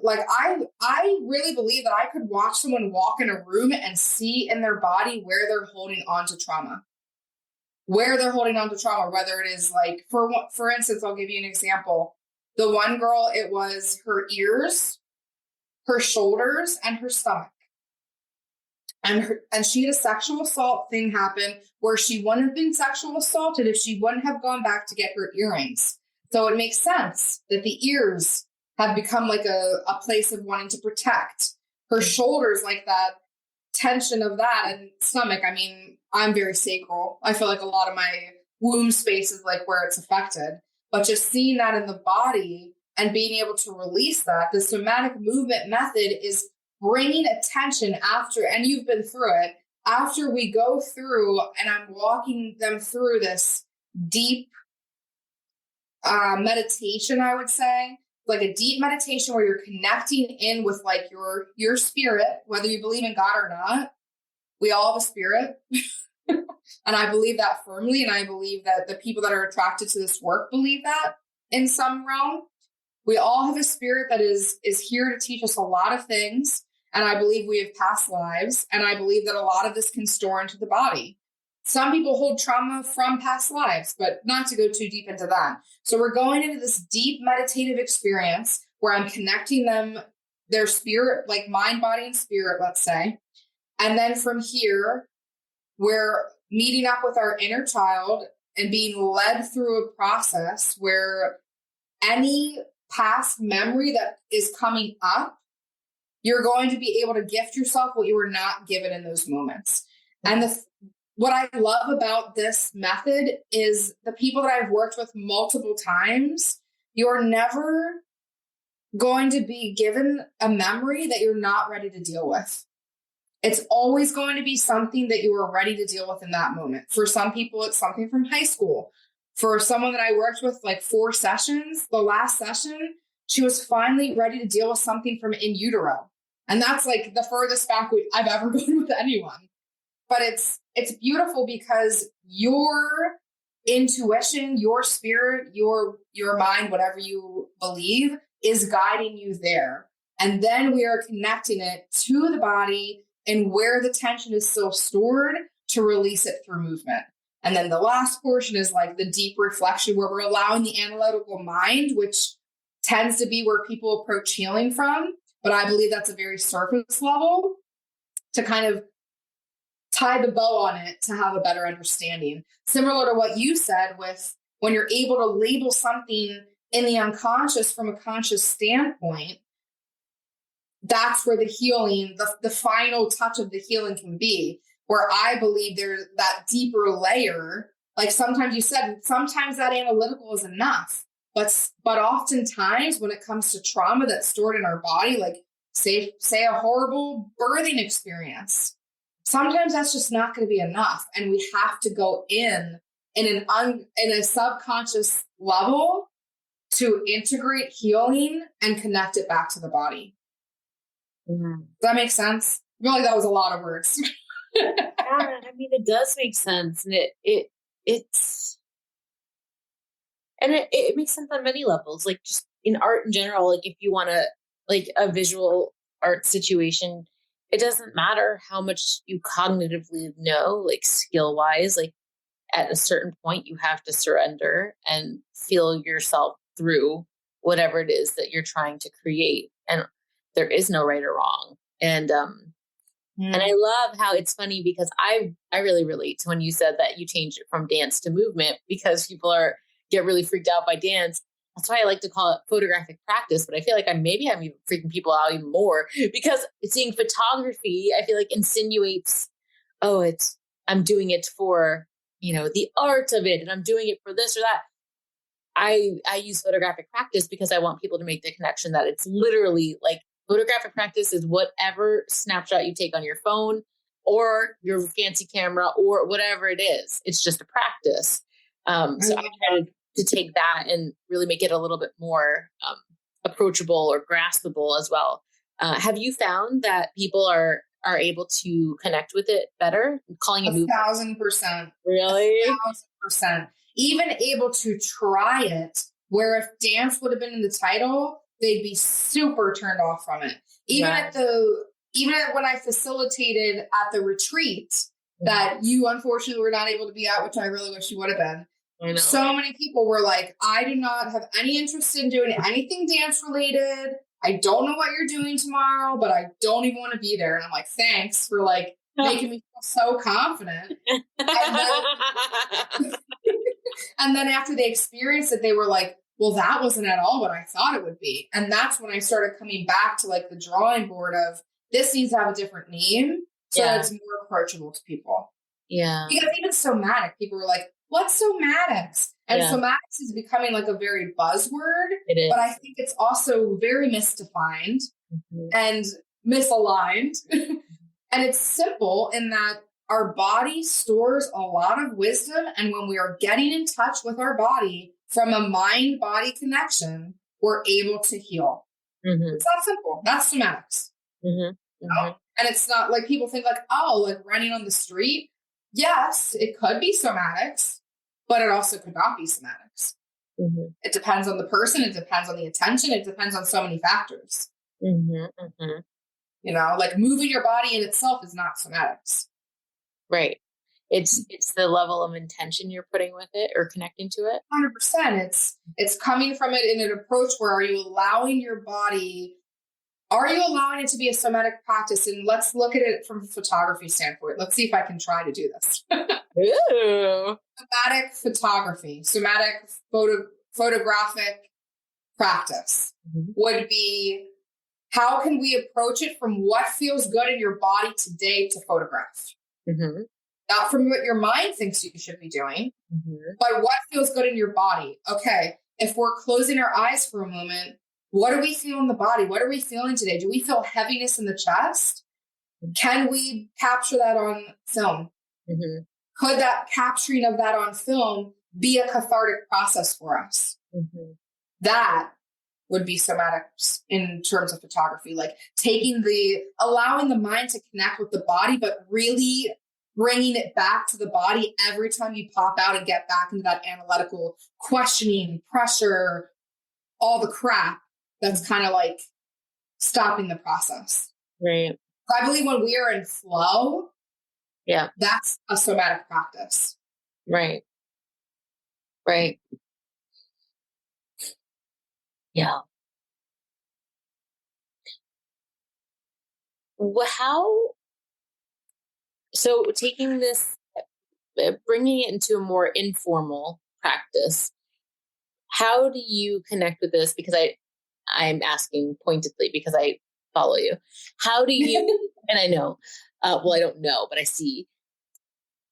Like I really believe that I could watch someone walk in a room and see in their body where they're holding on to trauma. Whether it is like, for instance, I'll give you an example. The one girl, it was her ears, her shoulders, and her stomach. And she had a sexual assault thing happen where she wouldn't have been sexual assaulted if she wouldn't have gone back to get her earrings. So it makes sense that the ears have become like a place of wanting to protect. Her shoulders, like that tension of that, and stomach. I mean, I'm very sacral. I feel like a lot of my womb space is like where it's affected. But just seeing that in the body and being able to release that, the somatic movement method is bringing attention after, and you've been through it, after we go through, and I'm walking them through this deep meditation, I would say, like a deep meditation where you're connecting in with like your spirit, whether you believe in God or not. We all have a spirit. And I believe that firmly. And I believe that the people that are attracted to this work believe that in some realm. We all have a spirit that is here to teach us a lot of things. And I believe we have past lives. And I believe that a lot of this can store into the body. Some people hold trauma from past lives, but not to go too deep into that. So we're going into this deep meditative experience where I'm connecting them, their spirit, like mind, body, and spirit, let's say. And then from here, we're meeting up with our inner child and being led through a process where any past memory that is coming up, you're going to be able to gift yourself what you were not given in those moments. And what I love about this method is the people that I've worked with multiple times, you're never going to be given a memory that you're not ready to deal with. It's always going to be something that you are ready to deal with in that moment. For some people, it's something from high school. For someone that I worked with like 4 sessions, the last session, she was finally ready to deal with something from in utero. And that's like the furthest back I've ever gone with anyone. But it's beautiful because your intuition, your spirit, your mind, whatever you believe, is guiding you there. And then we are connecting it to the body and where the tension is still stored to release it through movement. And then the last portion is like the deep reflection where we're allowing the analytical mind, which tends to be where people approach healing from. But I believe that's a very surface level to kind of tie the bow on it to have a better understanding. Similar to what you said with when you're able to label something in the unconscious from a conscious standpoint, that's where the healing, the final touch of the healing can be, where I believe there's that deeper layer. Like sometimes you said, sometimes that analytical is enough, but oftentimes when it comes to trauma that's stored in our body, like say a horrible birthing experience, sometimes that's just not going to be enough. And we have to go in a subconscious level to integrate healing and connect it back to the body. Mm-hmm. Does that make sense? I feel like that was a lot of words. Yeah, I mean, it does make sense. And it makes sense on many levels. Like just in art in general, like if you want to, like a visual art situation, it doesn't matter how much you cognitively know, like skill wise, like at a certain point you have to surrender and feel yourself through whatever it is that you're trying to create. And there is no right or wrong. And I love how it's funny because I really relate to when you said that you changed it from dance to movement, because people get really freaked out by dance. That's why I like to call it photographic practice, but I feel like I'm even freaking people out even more, because seeing photography, I feel like insinuates, I'm doing it for, the art of it, and I'm doing it for this or that. I use photographic practice because I want people to make the connection that it's literally like photographic practice is whatever snapshot you take on your phone or your fancy camera or whatever it is. It's just a practice. So I try to take that and really make it a little bit more approachable or graspable as well. Have you found that people are able to connect with it better? Calling it 1,000%. Really? 1,000%. Even able to try it, where if dance would have been in the title, they'd be super turned off from it. Even when I facilitated at the retreat that you unfortunately were not able to be at, which I really wish you would have been. I know. So many people were like, I do not have any interest in doing anything dance related. I don't know what you're doing tomorrow, but I don't even want to be there. And I'm like, thanks for like making me feel so confident. And then after they experienced it, they were like, well, that wasn't at all what I thought it would be. And that's when I started coming back to like the drawing board of this needs to have a different name so that it's more approachable to people. Yeah. Because even somatic, people were like, what's somatics? And somatics is becoming like a very buzzword. It is. But I think it's also very misdefined and misaligned. And it's simple in that our body stores a lot of wisdom. And when we are getting in touch with our body from a mind-body connection, we're able to heal. Mm-hmm. It's that simple. That's somatics. Mm-hmm. You know? And it's not like people think like, like running on the street. Yes, it could be somatics, but it also could not be somatics. Mm-hmm. It depends on the person. It depends on the attention. It depends on so many factors. Mm-hmm. Mm-hmm. Like moving your body in itself is not somatics. Right. It's the level of intention you're putting with it or connecting to it. 100%. It's coming from it in an approach where are you allowing your body, are you allowing it to be a somatic practice? And let's look at it from a photography standpoint. Let's see if I can try to do this. Ooh. Somatic photography, somatic photographic practice would be, how can we approach it from what feels good in your body today to photograph? Mm-hmm. not from what your mind thinks you should be doing, but what feels good in your body. Okay, if we're closing our eyes for a moment, what do we feel in the body? What are we feeling today? Do we feel heaviness in the chest? Can we capture that on film? Could that capturing of that on film be a cathartic process for us? That would be somatic in terms of photography, like allowing the mind to connect with the body, but really bringing it back to the body every time you pop out and get back into that analytical questioning, pressure, all the crap that's kind of like stopping the process. Right. I believe when we are in flow, that's a somatic practice. Right. Right. Yeah. So taking this, bringing it into a more informal practice, how do you connect with this? Because I'm asking pointedly because I follow you. How do you, and I know, well, I don't know, but I see,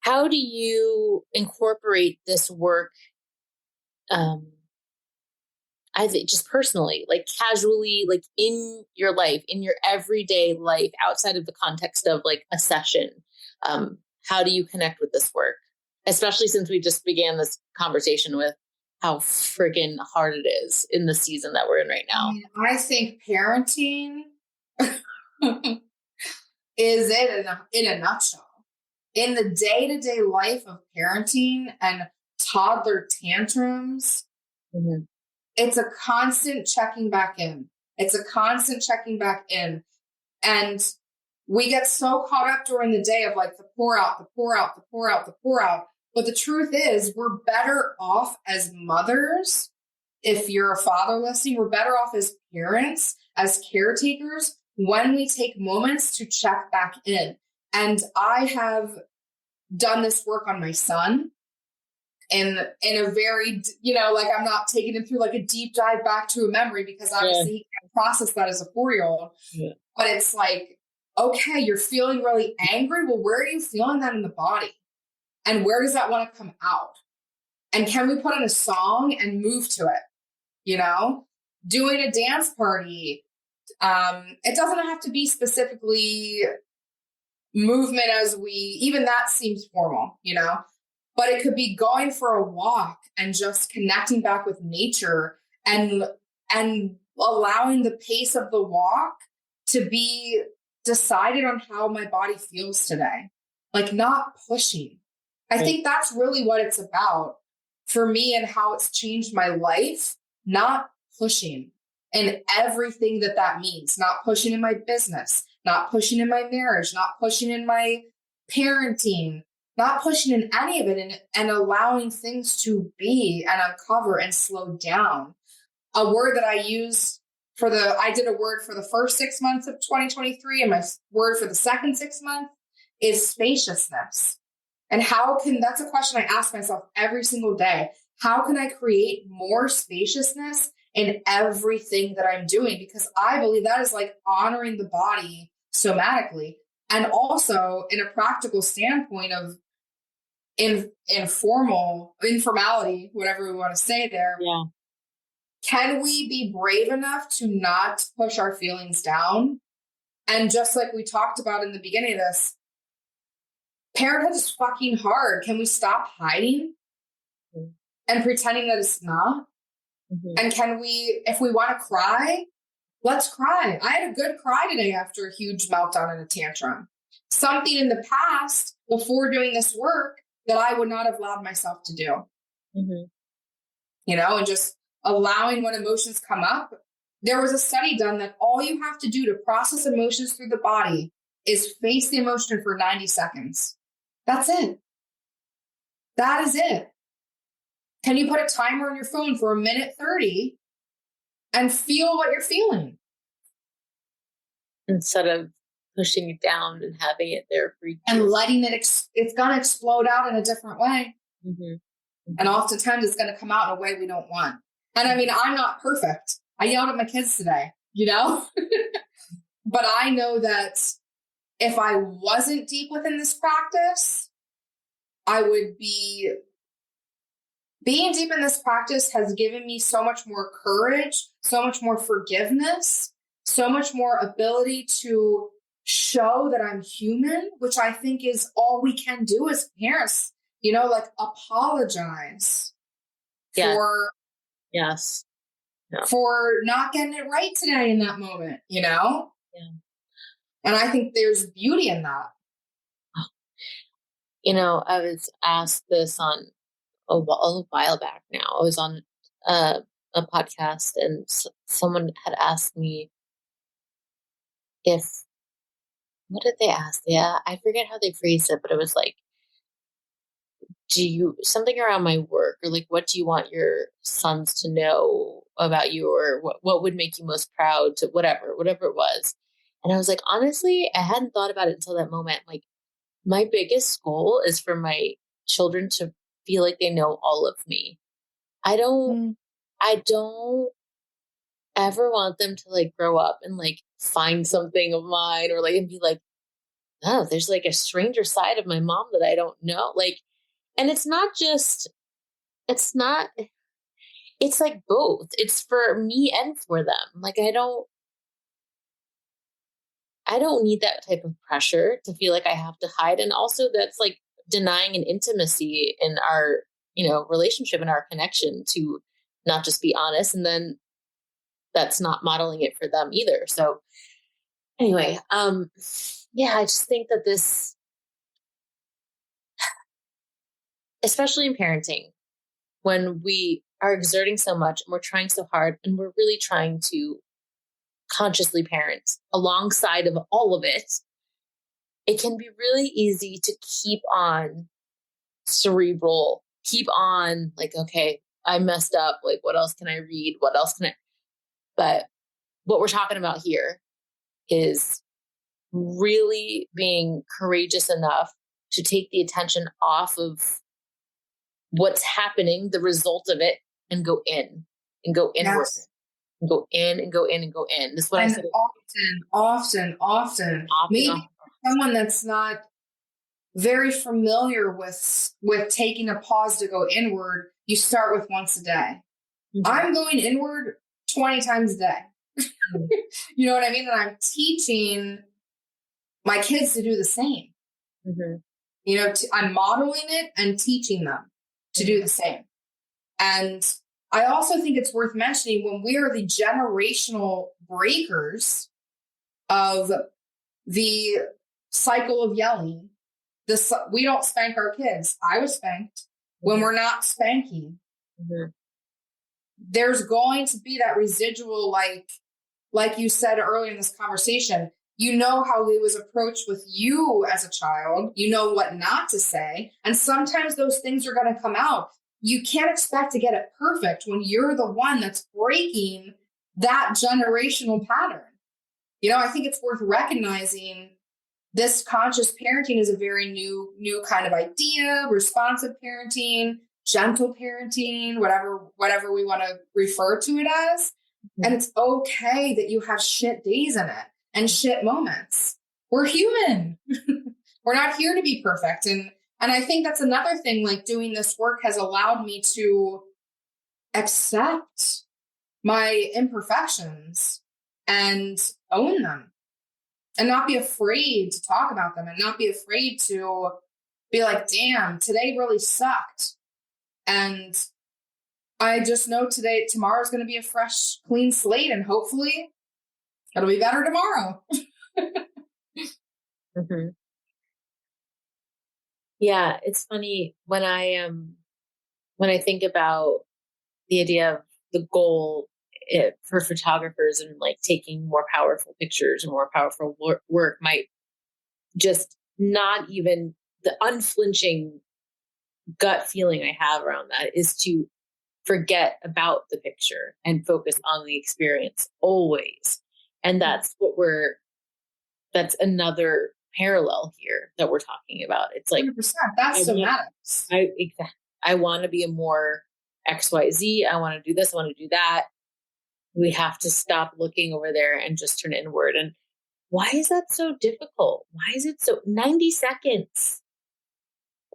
how do you incorporate this work, I think just personally, like casually, like in your life, in your everyday life, outside of the context of like a session? How do you connect with this work? Especially since we just began this conversation with how freaking hard it is in the season that we're in right now. I think parenting is it in a nutshell. In the day-to-day life of parenting and toddler tantrums, it's a constant checking back in. And we get so caught up during the day of like the pour out. But the truth is, we're better off as mothers. If you're a father listening, we're better off as parents, as caretakers, when we take moments to check back in. And I have done this work on my son in a very, like I'm not taking him through like a deep dive back to a memory because obviously he can't process that as a 4-year-old. But it's like, okay, you're feeling really angry. Well, where are you feeling that in the body? And where does that want to come out? And can we put on a song and move to it? Doing a dance party. It doesn't have to be specifically movement even that seems formal, but it could be going for a walk and just connecting back with nature and allowing the pace of the walk to be decided on how my body feels today, like not pushing. I think that's really what it's about for me and how it's changed my life, not pushing in everything that means, not pushing in my business, not pushing in my marriage, not pushing in my parenting, not pushing in any of it and allowing things to be and uncover and slow down. A word that I use I did a word for the first 6 months of 2023 and my word for the second 6 months is spaciousness. And that's a question I ask myself every single day. How can I create more spaciousness in everything that I'm doing? Because I believe that is like honoring the body somatically. And also in a practical standpoint of informality, whatever we want to say there. Yeah. Can we be brave enough to not push our feelings down? And just like we talked about in the beginning of this, parenthood is fucking hard. Can we stop hiding and pretending that it's not? And can we, if we want to cry, let's cry. I had a good cry today after a huge meltdown and a tantrum. Something in the past before doing this work that I would not have allowed myself to do. And just allowing when emotions come up. There was a study done that all you have to do to process emotions through the body is face the emotion for 90 seconds. That's it. That is it. Can you put a timer on your phone for 1:30 and feel what you're feeling? Instead of pushing it down and having it there for you. And letting it's going to explode out in a different way. And oftentimes it's going to come out in a way we don't want. And I mean, I'm not perfect. I yelled at my kids today, but I know that if I wasn't deep within this practice, I would be being deep in this practice has given me so much more courage, so much more forgiveness, so much more ability to show that I'm human, which I think is all we can do as parents, like apologize Yeah. for Yes. Yeah. for not getting it right today in that moment, Yeah. And I think there's beauty in that. I was asked this on a while back now. I was on a podcast and someone had asked me what did they ask? Yeah, I forget how they phrased it, but it was like, something around my work, or like, what do you want your sons to know about you, or what would make you most proud, to whatever it was. And I was like, honestly, I hadn't thought about it until that moment. Like, my biggest goal is for my children to feel like they know all of me. I don't ever want them to like grow up and like find something of mine, or like, and be like, oh, there's like a stranger side of my mom that I don't know. Like, and it's not, it's like both. It's for me and for them. Like, I don't need that type of pressure to feel like I have to hide. And also that's like denying an intimacy in our, relationship and our connection, to not just be honest. And then that's not modeling it for them either. So anyway, I just think that this, especially in parenting, when we are exerting so much and we're trying so hard and we're really trying to consciously parent alongside of all of it, it can be really easy to keep on cerebral, keep on like, okay, I messed up. Like, what else can I read? What else can I? But what we're talking about here is really being courageous enough to take the attention off of what's happening, the result of it, and go in and go inward. Yes. And go in and go in and go in. This is what I said. Often. Maybe someone that's not very familiar with taking a pause to go inward, you start with once a day. Mm-hmm. I'm going inward 20 times a day. Mm-hmm. You know what I mean? And I'm teaching my kids to do the same. Mm-hmm. I'm modeling it and teaching them to do the same. And I also think it's worth mentioning, when we are the generational breakers of the cycle of yelling, we don't spank our kids. I was spanked. Mm-hmm. When we're not spanking, mm-hmm. there's going to be that residual, like you said earlier in this conversation, how it was approached with you as a child, what not to say. And sometimes those things are going to come out. You can't expect to get it perfect when you're the one that's breaking that generational pattern. I think it's worth recognizing this conscious parenting is a very new kind of idea, responsive parenting, gentle parenting, whatever we want to refer to it as. Mm-hmm. And it's okay that you have shit days in it and shit moments. We're human. We're not here to be perfect. And I think that's another thing, like doing this work has allowed me to accept my imperfections and own them, and not be afraid to talk about them, and not be afraid to be like, damn, today really sucked. And I just know tomorrow's going to be a fresh, clean slate, and hopefully it'll be better tomorrow. Mm-hmm. Yeah, it's funny when I think about the idea of the goal for photographers, and like taking more powerful pictures and more powerful work might just not even, the unflinching gut feeling I have around that is to forget about the picture and focus on the experience always. And that's that's another parallel here that we're talking about. It's like 100%. That's somatics. I want to be a more XYZ. I want to do this. I want to do that. We have to stop looking over there and just turn inward. And why is that so difficult? Why is it so 90 seconds?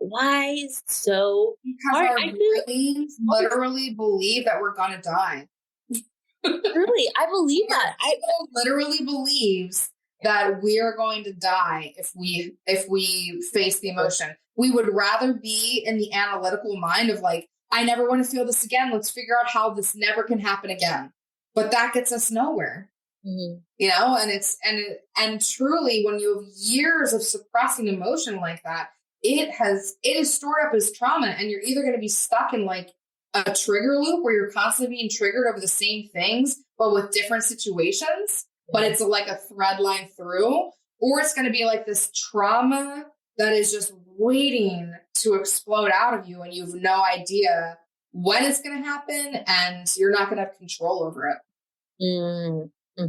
Why is it so Because hard? our brains literally believe that we're gonna die. Really, I believe that. I literally believes that we are going to die if we face the emotion. We would rather be in the analytical mind of like, I never want to feel this again. Let's figure out how this never can happen again. But that gets us nowhere. Mm-hmm. You know, and truly, when you have years of suppressing emotion like that, it is stored up as trauma, and you're either going to be stuck in like a trigger loop where you're constantly being triggered over the same things, but with different situations, but it's like a thread line through, or it's going to be like this trauma that is just waiting to explode out of you, and you have no idea when it's going to happen, and you're not going to have control over it. Mm-hmm.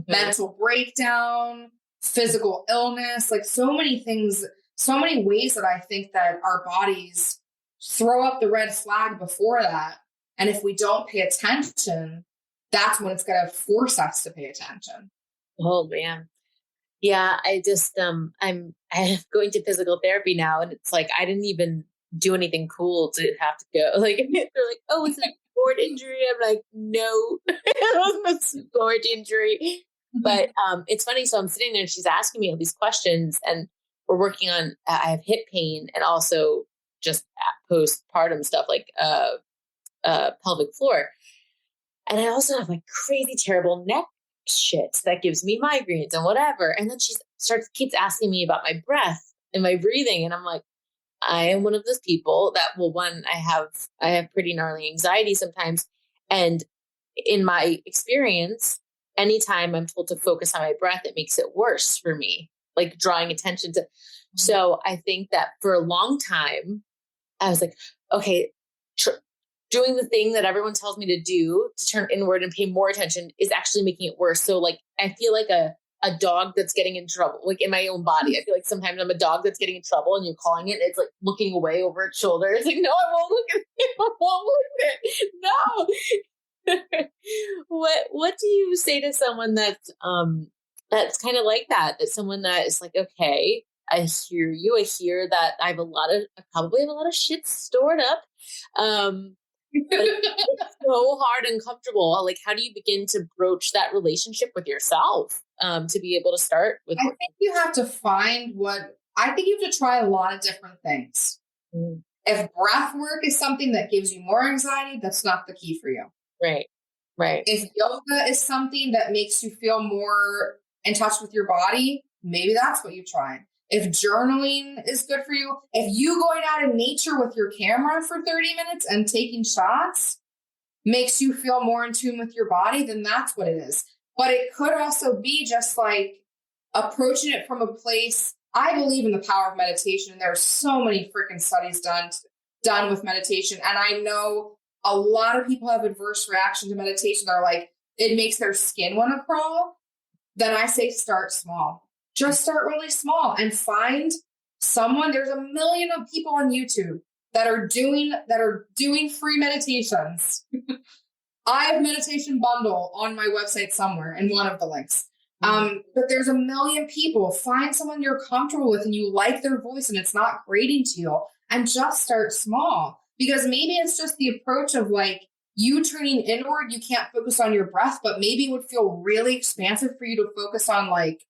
Mental breakdown, physical illness, like so many things, so many ways that I think that our bodies throw up the red flag before that. And if we don't pay attention, that's when it's going to force us to pay attention. Oh man. Yeah. I'm going to physical therapy now, and it's like, I didn't even do anything cool to have to go. Like, they're like, oh, it's a sport injury. I'm like, no, it was a sport injury. But it's funny. So I'm sitting there and she's asking me all these questions, and we're working on, I have hip pain and also just postpartum stuff like pelvic floor. And I also have like crazy, terrible neck shit that gives me migraines and whatever. And then she keeps asking me about my breath and my breathing. And I'm like, I am one of those people that, well, one, I have pretty gnarly anxiety sometimes. And in my experience, anytime I'm told to focus on my breath, it makes it worse for me, like drawing attention to. So I think that for a long time, I was like, okay, doing the thing that everyone tells me to do to turn inward and pay more attention is actually making it worse. So like, I feel like a dog that's getting in trouble, like in my own body. I feel like sometimes I'm a dog that's getting in trouble, and you're calling it, it's like looking away over its shoulder. It's like, no, I won't look at it. I won't look at it. No. What do you say to someone that's kind of like that? That's someone that is like, okay, I hear you. I hear that I probably have a lot of shit stored up. But it's so hard and comfortable. Like, how do you begin to broach that relationship with yourself to be able to start with? I think you have to you have to try a lot of different things. Mm. If breath work is something that gives you more anxiety, that's not the key for you. Right. Right. If yoga is something that makes you feel more in touch with your body, maybe that's what you try. If journaling is good for you, if you going out in nature with your camera for 30 minutes and taking shots makes you feel more in tune with your body, then that's what it is. But it could also be just like approaching it from a place. I believe in the power of meditation, and there are so many freaking studies done with meditation. And I know a lot of people have adverse reaction to meditation. They're like, it makes their skin want to crawl. Then I say, start small. Just start really small and find someone. There's a million of people on YouTube that are doing free meditations. I have meditation bundle on my website somewhere in one of the links. But there's a million people. Find someone you're comfortable with and you like their voice and it's not grating to you, and just start small, because maybe it's just the approach of like you turning inward. You can't focus on your breath, but maybe it would feel really expansive for you to focus on like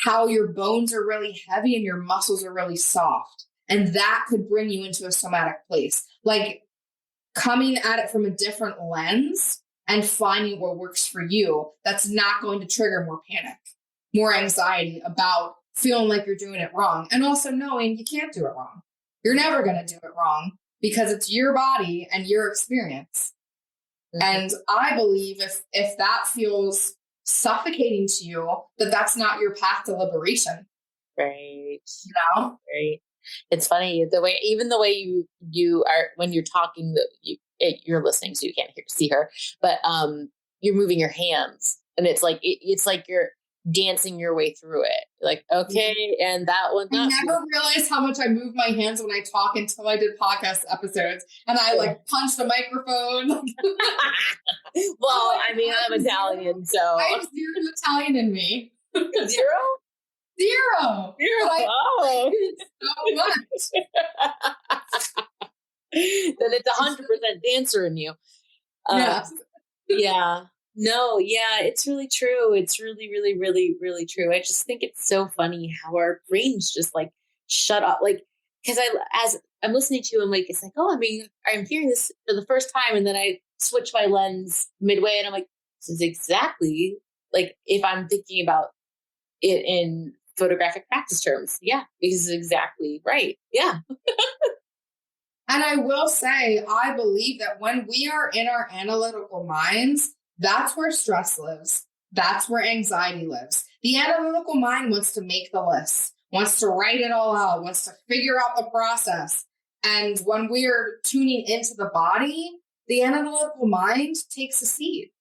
how your bones are really heavy and your muscles are really soft. And that could bring you into a somatic place, like coming at it from a different lens and finding what works for you. That's not going to trigger more panic, more anxiety about feeling like you're doing it wrong. And also knowing you can't do it wrong. You're never going to do it wrong because it's your body and your experience. Mm-hmm. And I believe if that feels suffocating to you, that's not your path to liberation. Right. You know? Right. It's funny the way you are when you're talking, you're listening, so you can't see her, but you're moving your hands, and it's like you're dancing your way through it. Like, okay, and that one. I never realized how much I move my hands when I talk until I did podcast episodes, and I like punched a microphone. Well, I mean, I'm Italian, so I have zero Italian in me. Zero? Zero. Zero. But Oh. so much. Then it's 100% dancer in you. Yes. Yeah. No, yeah, it's really true. It's really, really, really, really true. I just think it's so funny how our brains just like shut up. Like, because as I'm listening to you, I'm like, it's like, oh, I mean, I'm hearing this for the first time. And then I switch my lens midway and I'm like, this is exactly like if I'm thinking about it in photographic practice terms. Yeah, this is exactly right. Yeah. And I will say, I believe that when we are in our analytical minds, that's where stress lives. That's where anxiety lives. The analytical mind wants to make the list, wants to write it all out, wants to figure out the process. And when we're tuning into the body, the analytical mind takes a seat.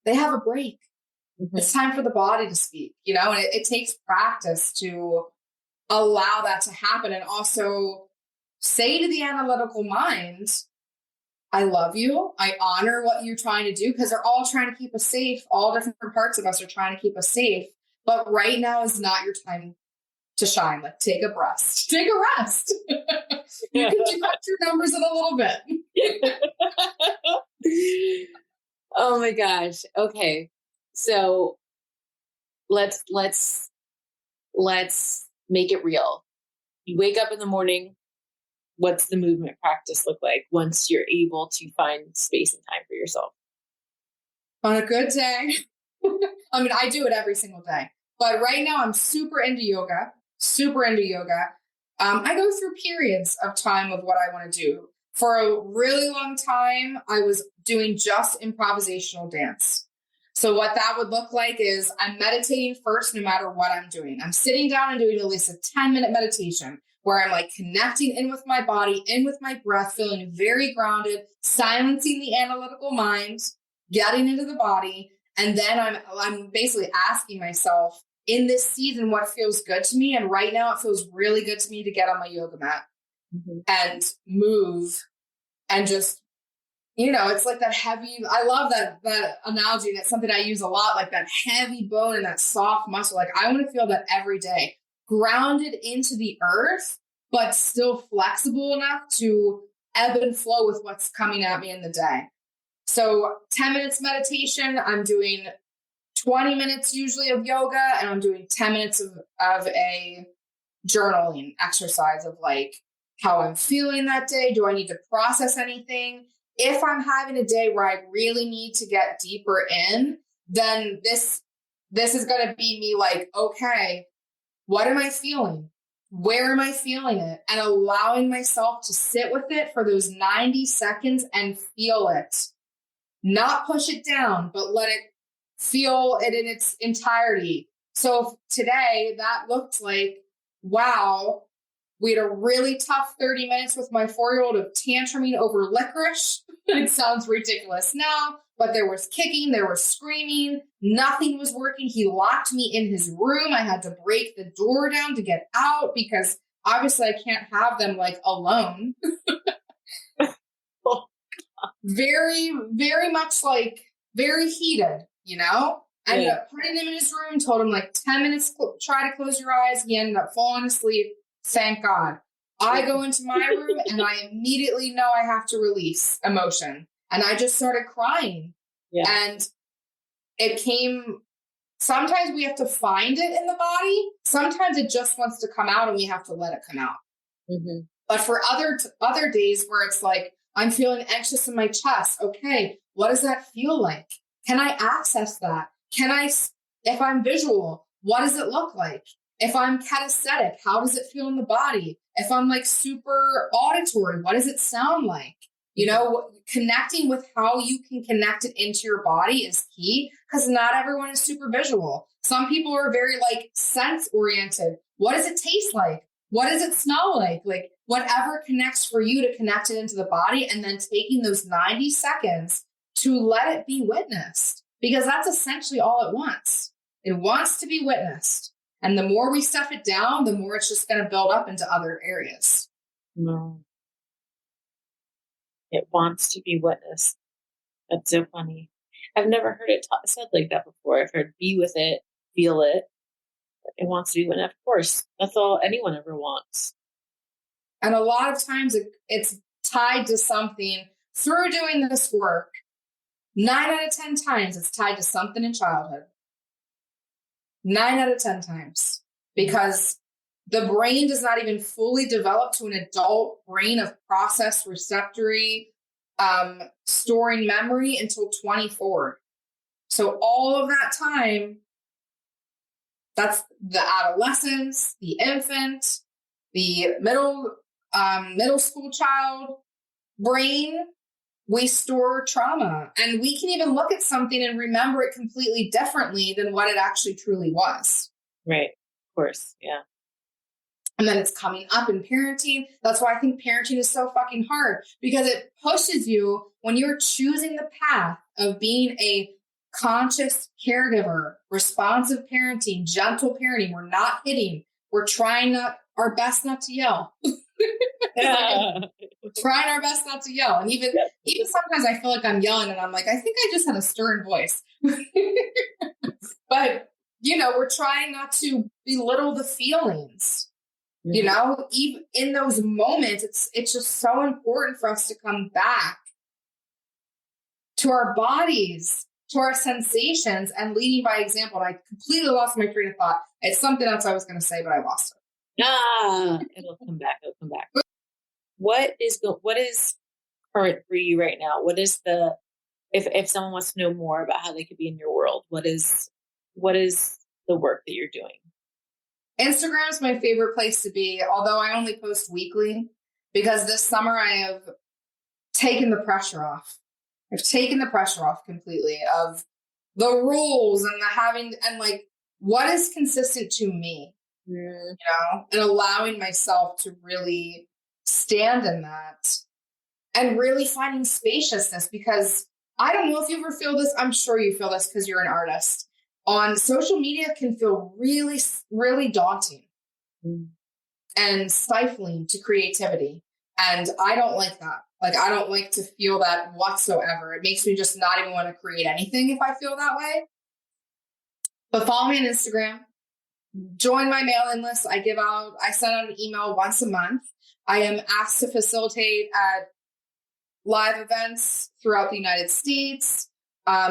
They have a break. Mm-hmm. It's time for the body to speak, you know, and it takes practice to allow that to happen. And also say to the analytical mind, I love you. I honor what you're trying to do, because they're all trying to keep us safe. All different parts of us are trying to keep us safe. But right now is not your time to shine. Like, take a rest. Take a rest. You can deduct your numbers in a little bit. Oh my gosh. Okay. So let's make it real. You wake up in the morning. What's the movement practice look like once you're able to find space and time for yourself? On a good day. I mean, I do it every single day, but right now I'm super into yoga. I go through periods of time of what I want to do. For a really long time, I was doing just improvisational dance. So what that would look like is I'm meditating first, no matter what I'm doing. I'm sitting down and doing at least a 10-minute meditation where I'm like connecting in with my body, in with my breath, feeling very grounded, silencing the analytical mind, getting into the body. And then I'm basically asking myself, in this season, what feels good to me? And right now it feels really good to me to get on my yoga mat and move and just, you know, it's like that heavy, I love that analogy. That's something I use a lot, like that heavy bone and that soft muscle. Like, I want to feel that every day, grounded into the earth, but still flexible enough to ebb and flow with what's coming at me in the day. So 10 minutes meditation, I'm doing 20 minutes usually of yoga, and I'm doing 10 minutes of a journaling exercise of like how I'm feeling that day. Do I need to process anything? If I'm having a day where I really need to get deeper in, then this is going to be me like, okay, what am I feeling? Where am I feeling it? And allowing myself to sit with it for those 90 seconds and feel it. Not push it down, but let it feel it in its entirety. So today that looked like, wow, we had a really tough 30 minutes with my 4-year-old of tantruming over licorice. It sounds ridiculous now, but there was kicking, there was screaming, nothing was working. He locked me in his room. I had to break the door down to get out because obviously I can't have them like alone. Very, very much like very heated, you know? I ended up putting him in his room, told him like 10 minutes, try to close your eyes. He ended up falling asleep. Thank God. I go into my room and I immediately know I have to release emotion. And I just started crying. Yeah. And it came, sometimes we have to find it in the body. Sometimes it just wants to come out and we have to let it come out. Mm-hmm. But for other days where it's like, I'm feeling anxious in my chest. Okay, what does that feel like? Can I access that? If I'm visual, what does it look like? If I'm kinesthetic, how does it feel in the body? If I'm like super auditory, what does it sound like? You know, connecting with how you can connect it into your body is key, because not everyone is super visual. Some people are very like sense oriented. What does it taste like? What does it smell like? Like whatever connects for you to connect it into the body, and then taking those 90 seconds to let it be witnessed, because that's essentially all it wants. It wants to be witnessed. And the more we stuff it down, the more it's just going to build up into other areas. No. It wants to be witnessed. That's so funny. I've never heard it said like that before. I've heard be with it, feel it. it wants to do. And of course, that's all anyone ever wants. And a lot of times it's tied to something through doing this work. 9 out of 10 times it's tied to something in childhood. 9 out of 10 times. Because the brain does not even fully develop to an adult brain of process receptory, storing memory until 24. So all of that time, that's the adolescence, the infant, the middle school child brain. We store trauma, and we can even look at something and remember it completely differently than what it actually truly was. Right. Of course. Yeah. And then it's coming up in parenting. That's why I think parenting is so fucking hard, because it pushes you when you're choosing the path of being a conscious caregiver, responsive parenting, gentle parenting. We're not hitting. We're trying our best not to yell. Yeah. We're trying our best not to yell. And even sometimes I feel like I'm yelling and I'm like, I think I just had a stern voice. But, we're trying not to belittle the feelings. Mm-hmm. Even in those moments, it's just so important for us to come back to our bodies, to our sensations, and leading by example. And I completely lost my train of thought. It's something else I was going to say, but I lost it. It'll come back. What is current for you right now? What is if someone wants to know more about how they could be in your world, what is the work that you're doing? Instagram is my favorite place to be, although I only post weekly, because this summer I have taken the pressure off. I've taken the pressure off completely of the rules and the having, and like, what is consistent to me, and allowing myself to really stand in that and really finding spaciousness, because I don't know if you ever feel this. I'm sure you feel this because you're an artist. On social media can feel really, really daunting and stifling to creativity. And I don't like that. Like, I don't like to feel that whatsoever. It makes me just not even want to create anything if I feel that way. But follow me on Instagram. Join my mailing list. I send out an email once a month. I am asked to facilitate at live events throughout the United States.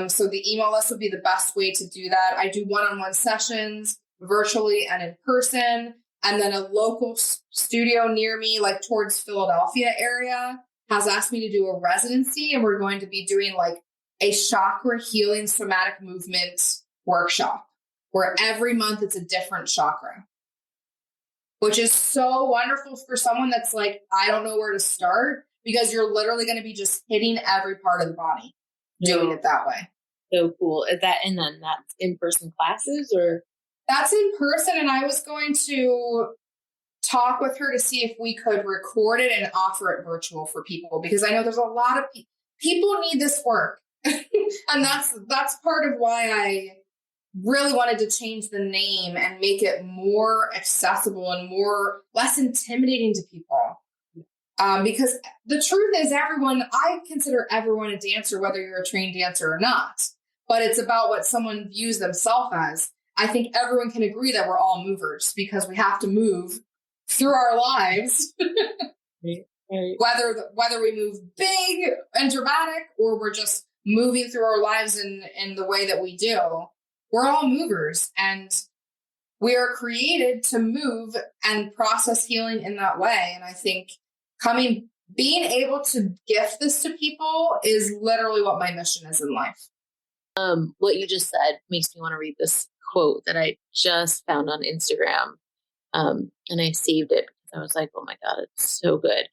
So the email list would be the best way to do that. I do one-on-one sessions virtually and in person. And then a local studio near me, like towards Philadelphia area, has asked me to do a residency. And we're going to be doing like a chakra healing somatic movement workshop, where every month it's a different chakra, which is so wonderful for someone that's like, I don't know where to start, because you're literally going to be just hitting every part of the body, doing it that way. So cool. Is that, and then that's in-person classes, or? That's in person. And I was going to talk with her to see if we could record it and offer it virtual for people, because I know there's a lot of people need this work. And that's part of why I really wanted to change the name and make it more accessible and less intimidating to people. Because the truth is, I consider everyone a dancer, whether you're a trained dancer or not, but it's about what someone views themselves as. I think everyone can agree that we're all movers, because we have to move through our lives, right. Whether we move big and dramatic, or we're just moving through our lives in the way that we do. We're all movers, and we are created to move and process healing in that way. And I think being able to gift this to people is literally what my mission is in life. What you just said makes me want to read this quote that I just found on Instagram. And I saved it because I was like, oh my God, it's so good.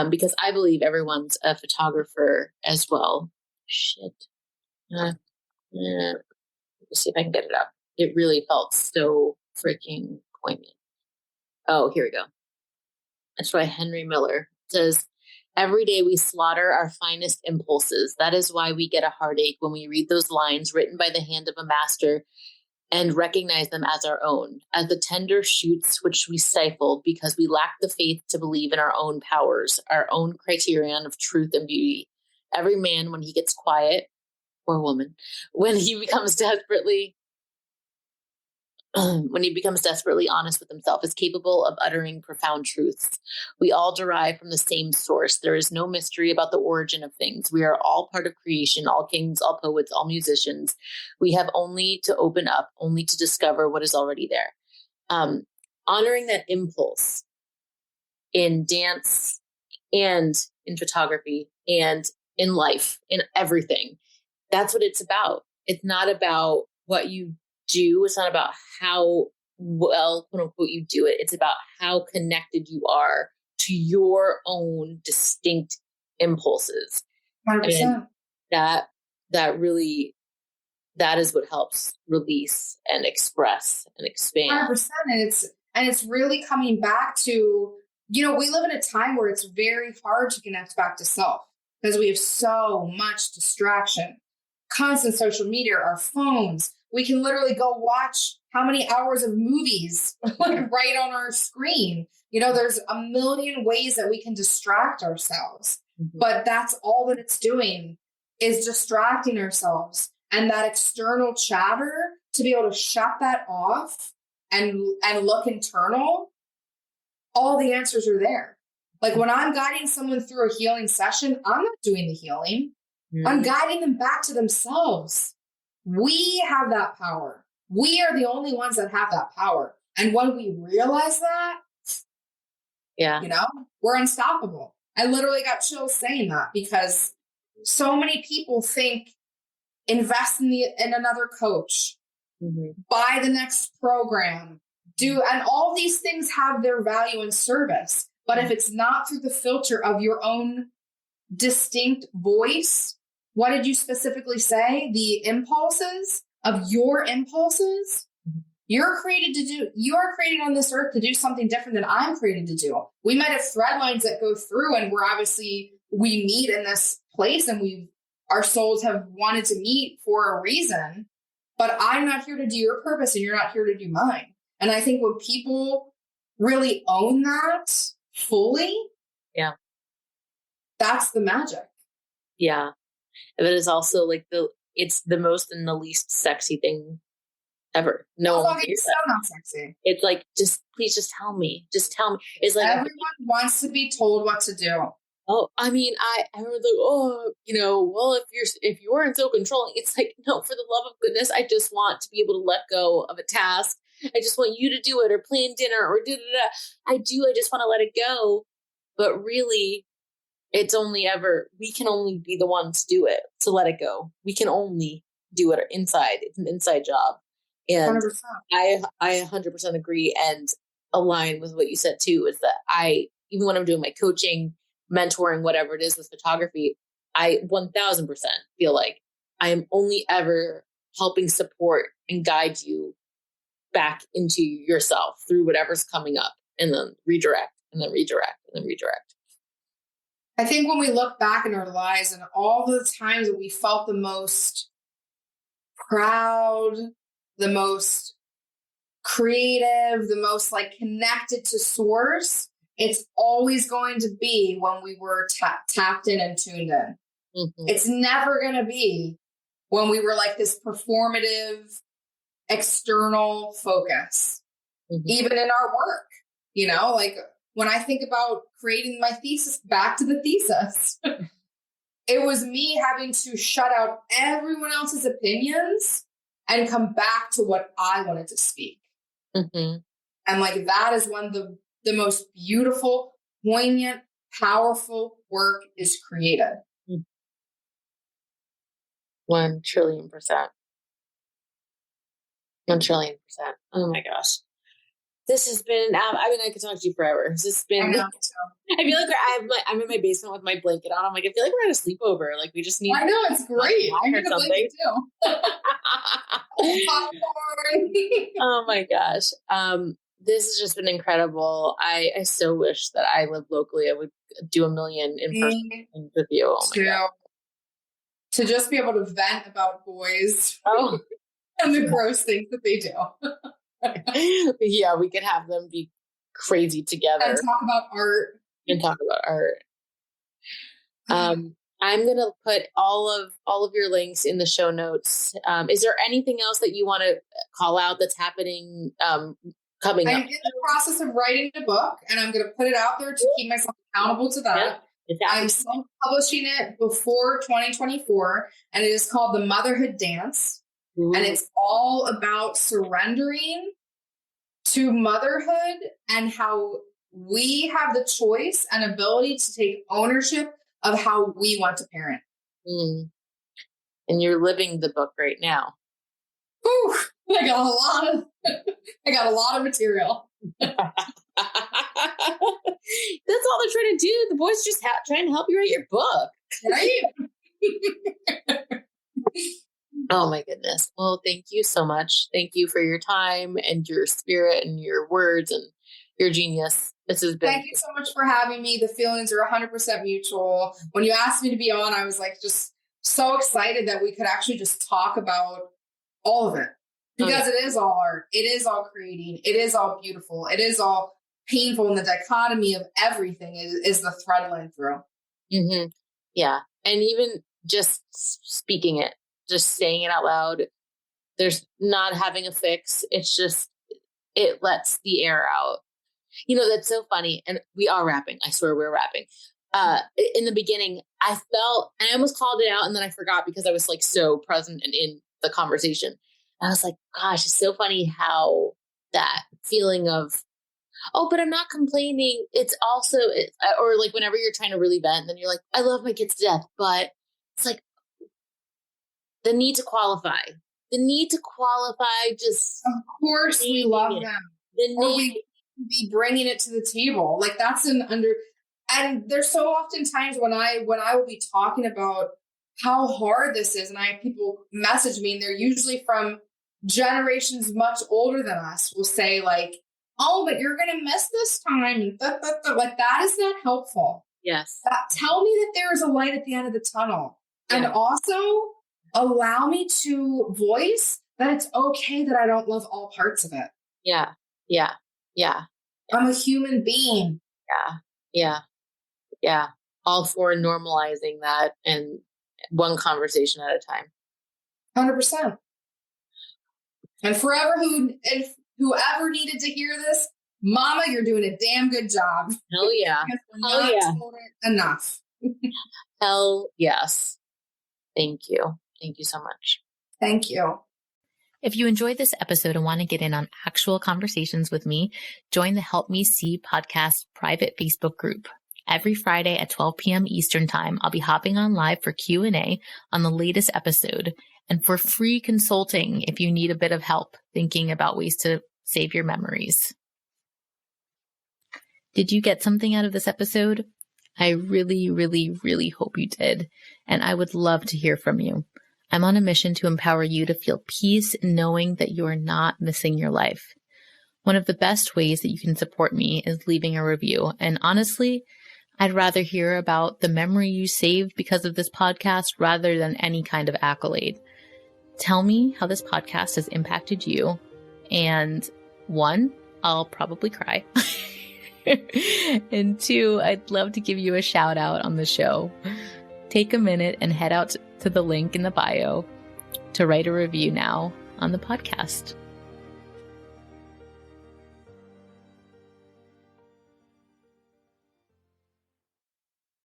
Because I believe everyone's a photographer as well. Shit. Let's see if I can get it up. It really felt so freaking poignant. Oh, here we go. That's by Henry Miller. It says, every day we slaughter our finest impulses. That is why we get a heartache when we read those lines written by the hand of a master and recognize them as our own, as the tender shoots which we stifle because we lack the faith to believe in our own powers, our own criterion of truth and beauty. Every man, when he gets quiet, or woman, when he becomes desperately when he becomes desperately honest with himself, is capable of uttering profound truths. We all derive from the same source. There is no mystery about the origin of things. We are all part of creation, all kings, all poets, all musicians. We have only to open up, only to discover what is already there. Honoring that impulse in dance and in photography and in life, in everything. That's what it's about. It's not about what you do. It's not about how well, quote unquote, you do it. It's about how connected you are to your own distinct impulses. 100%. And that really, that is what helps release and express and expand. 100%. And it's really coming back to, we live in a time where it's very hard to connect back to self because we have so much distraction, constant social media, our phones. We can literally go watch how many hours of movies right on our screen. There's a million ways that we can distract ourselves, but that's all that it's doing is distracting ourselves. And that external chatter, to be able to shut that off and look internal, all the answers are there. Like when I'm guiding someone through a healing session, I'm not doing the healing. I'm guiding them back to themselves. We have that power. We are the only ones that have that power. And when we realize that, we're unstoppable. I literally got chills saying that because so many people think invest in another coach, buy the next program, and all these things have their value and service. But if it's not through the filter of your own distinct voice, what did you specifically say? The impulses of your impulses. You are created on this earth to do something different than I'm created to do. We might have thread lines that go through and we meet in this place and our souls have wanted to meet for a reason, but I'm not here to do your purpose and you're not here to do mine. And I think when people really own that fully, that's the magic. Yeah. But it's also like it's the most and the least sexy thing ever. No one it's so not sexy. It's like, please just tell me. Just tell me. It's like everyone wants to be told what to do. Oh, I mean, I was like, well, if you weren't so controlling, it's like, no, for the love of goodness, I just want to be able to let go of a task. I just want you to do it or plan dinner or I just want to let it go. But really, we can only be the ones to do it, to let it go. We can only do it inside. It's an inside job. And 100%. I 100% agree and align with what you said too, is that even when I'm doing my coaching, mentoring, whatever it is with photography, I 1000% feel like I am only ever helping support and guide you back into yourself through whatever's coming up, and then redirect and then redirect and then redirect. I think when we look back in our lives and all the times that we felt the most proud, the most creative, the most connected to source, it's always going to be when we were tapped in and tuned in. It's never going to be when we were this performative external focus, even in our work, when I think about creating my thesis, back to the thesis, it was me having to shut out everyone else's opinions and come back to what I wanted to speak. And that is when the most beautiful, poignant, powerful work is created. 1 trillion%. 1 trillion%. Oh my gosh. This has been, I could talk to you forever. This has been, I feel like I'm in my basement with my blanket on. I'm like, I feel like we're at a sleepover. We just need. I know, it's great. I heard something too. Popcorn. Oh my gosh. This has just been incredible. I so wish that I lived locally. I would do 1 million in person with you. Oh my God. To just be able to vent about boys and the gross things that they do. Yeah, we could have them be crazy together. And talk about art. I'm going to put all of your links in the show notes. Is there anything else that you want to call out that's happening coming up? I'm in the process of writing a book, and I'm going to put it out there to keep myself accountable to that. Yep. I'm self-publishing it before 2024, and it is called The Motherhood Dance. Ooh. And it's all about surrendering to motherhood and how we have the choice and ability to take ownership of how we want to parent. Mm. And you're living the book right now. Ooh, I got a lot of material. That's all they're trying to do. The boys just trying to help you write your book. Right? Oh my goodness. Well, thank you so much. Thank you for your time and your spirit and your words and your genius. This has been. Thank you so much for having me. The feelings are 100% mutual. When you asked me to be on, I was like just so excited that we could actually just talk about all of it, because it is all art. It is all creating. It is all beautiful. It is all painful. And the dichotomy of everything is the thread line through. Mm-hmm. Yeah. And even just speaking it, just saying it out loud, there's not having a fix. It's just, it lets the air out. You know, that's so funny. And we are rapping. I swear we're rapping. In the beginning, I almost called it out, and then I forgot because I was like so present and in the conversation. And I was like, gosh, it's so funny how that feeling of, oh, but I'm not complaining. It's also, or like whenever you're trying to really vent, then you're like, I love my kids to death. But it's like the need to qualify. Just. Of course we love them. Or we be bringing it to the table. Like that's and there's so often times when I will be talking about how hard this is, and I have people message me, and they're usually from generations much older than us, will say like, oh, but you're going to miss this time. And like that is not helpful. Yes. Tell me that there is a light at the end of the tunnel. Yeah. And also allow me to voice that it's okay that I don't love all parts of it. Yeah. Yeah. Yeah. I'm a human being. Yeah. Yeah. Yeah. All for normalizing that, and one conversation at a time. 100%. And whoever needed to hear this, Mama, you're doing a damn good job. Hell yeah. Hell yeah. Enough. Hell yes. Thank you. Thank you so much. Thank you. If you enjoyed this episode and want to get in on actual conversations with me, join the Help Me See podcast private Facebook group. Every Friday at 12 p.m. Eastern Time, I'll be hopping on live for Q&A on the latest episode, and for free consulting if you need a bit of help thinking about ways to save your memories. Did you get something out of this episode? I really, really, really hope you did, and I would love to hear from you. I'm on a mission to empower you to feel peace in knowing that you are not missing your life. One of the best ways that you can support me is leaving a review, and honestly, I'd rather hear about the memory you saved because of this podcast rather than any kind of accolade. Tell me how this podcast has impacted you. And 1, I'll probably cry. And 2, I'd love to give you a shout out on the show. Take a minute and head out to the link in the bio to write a review now on the podcast.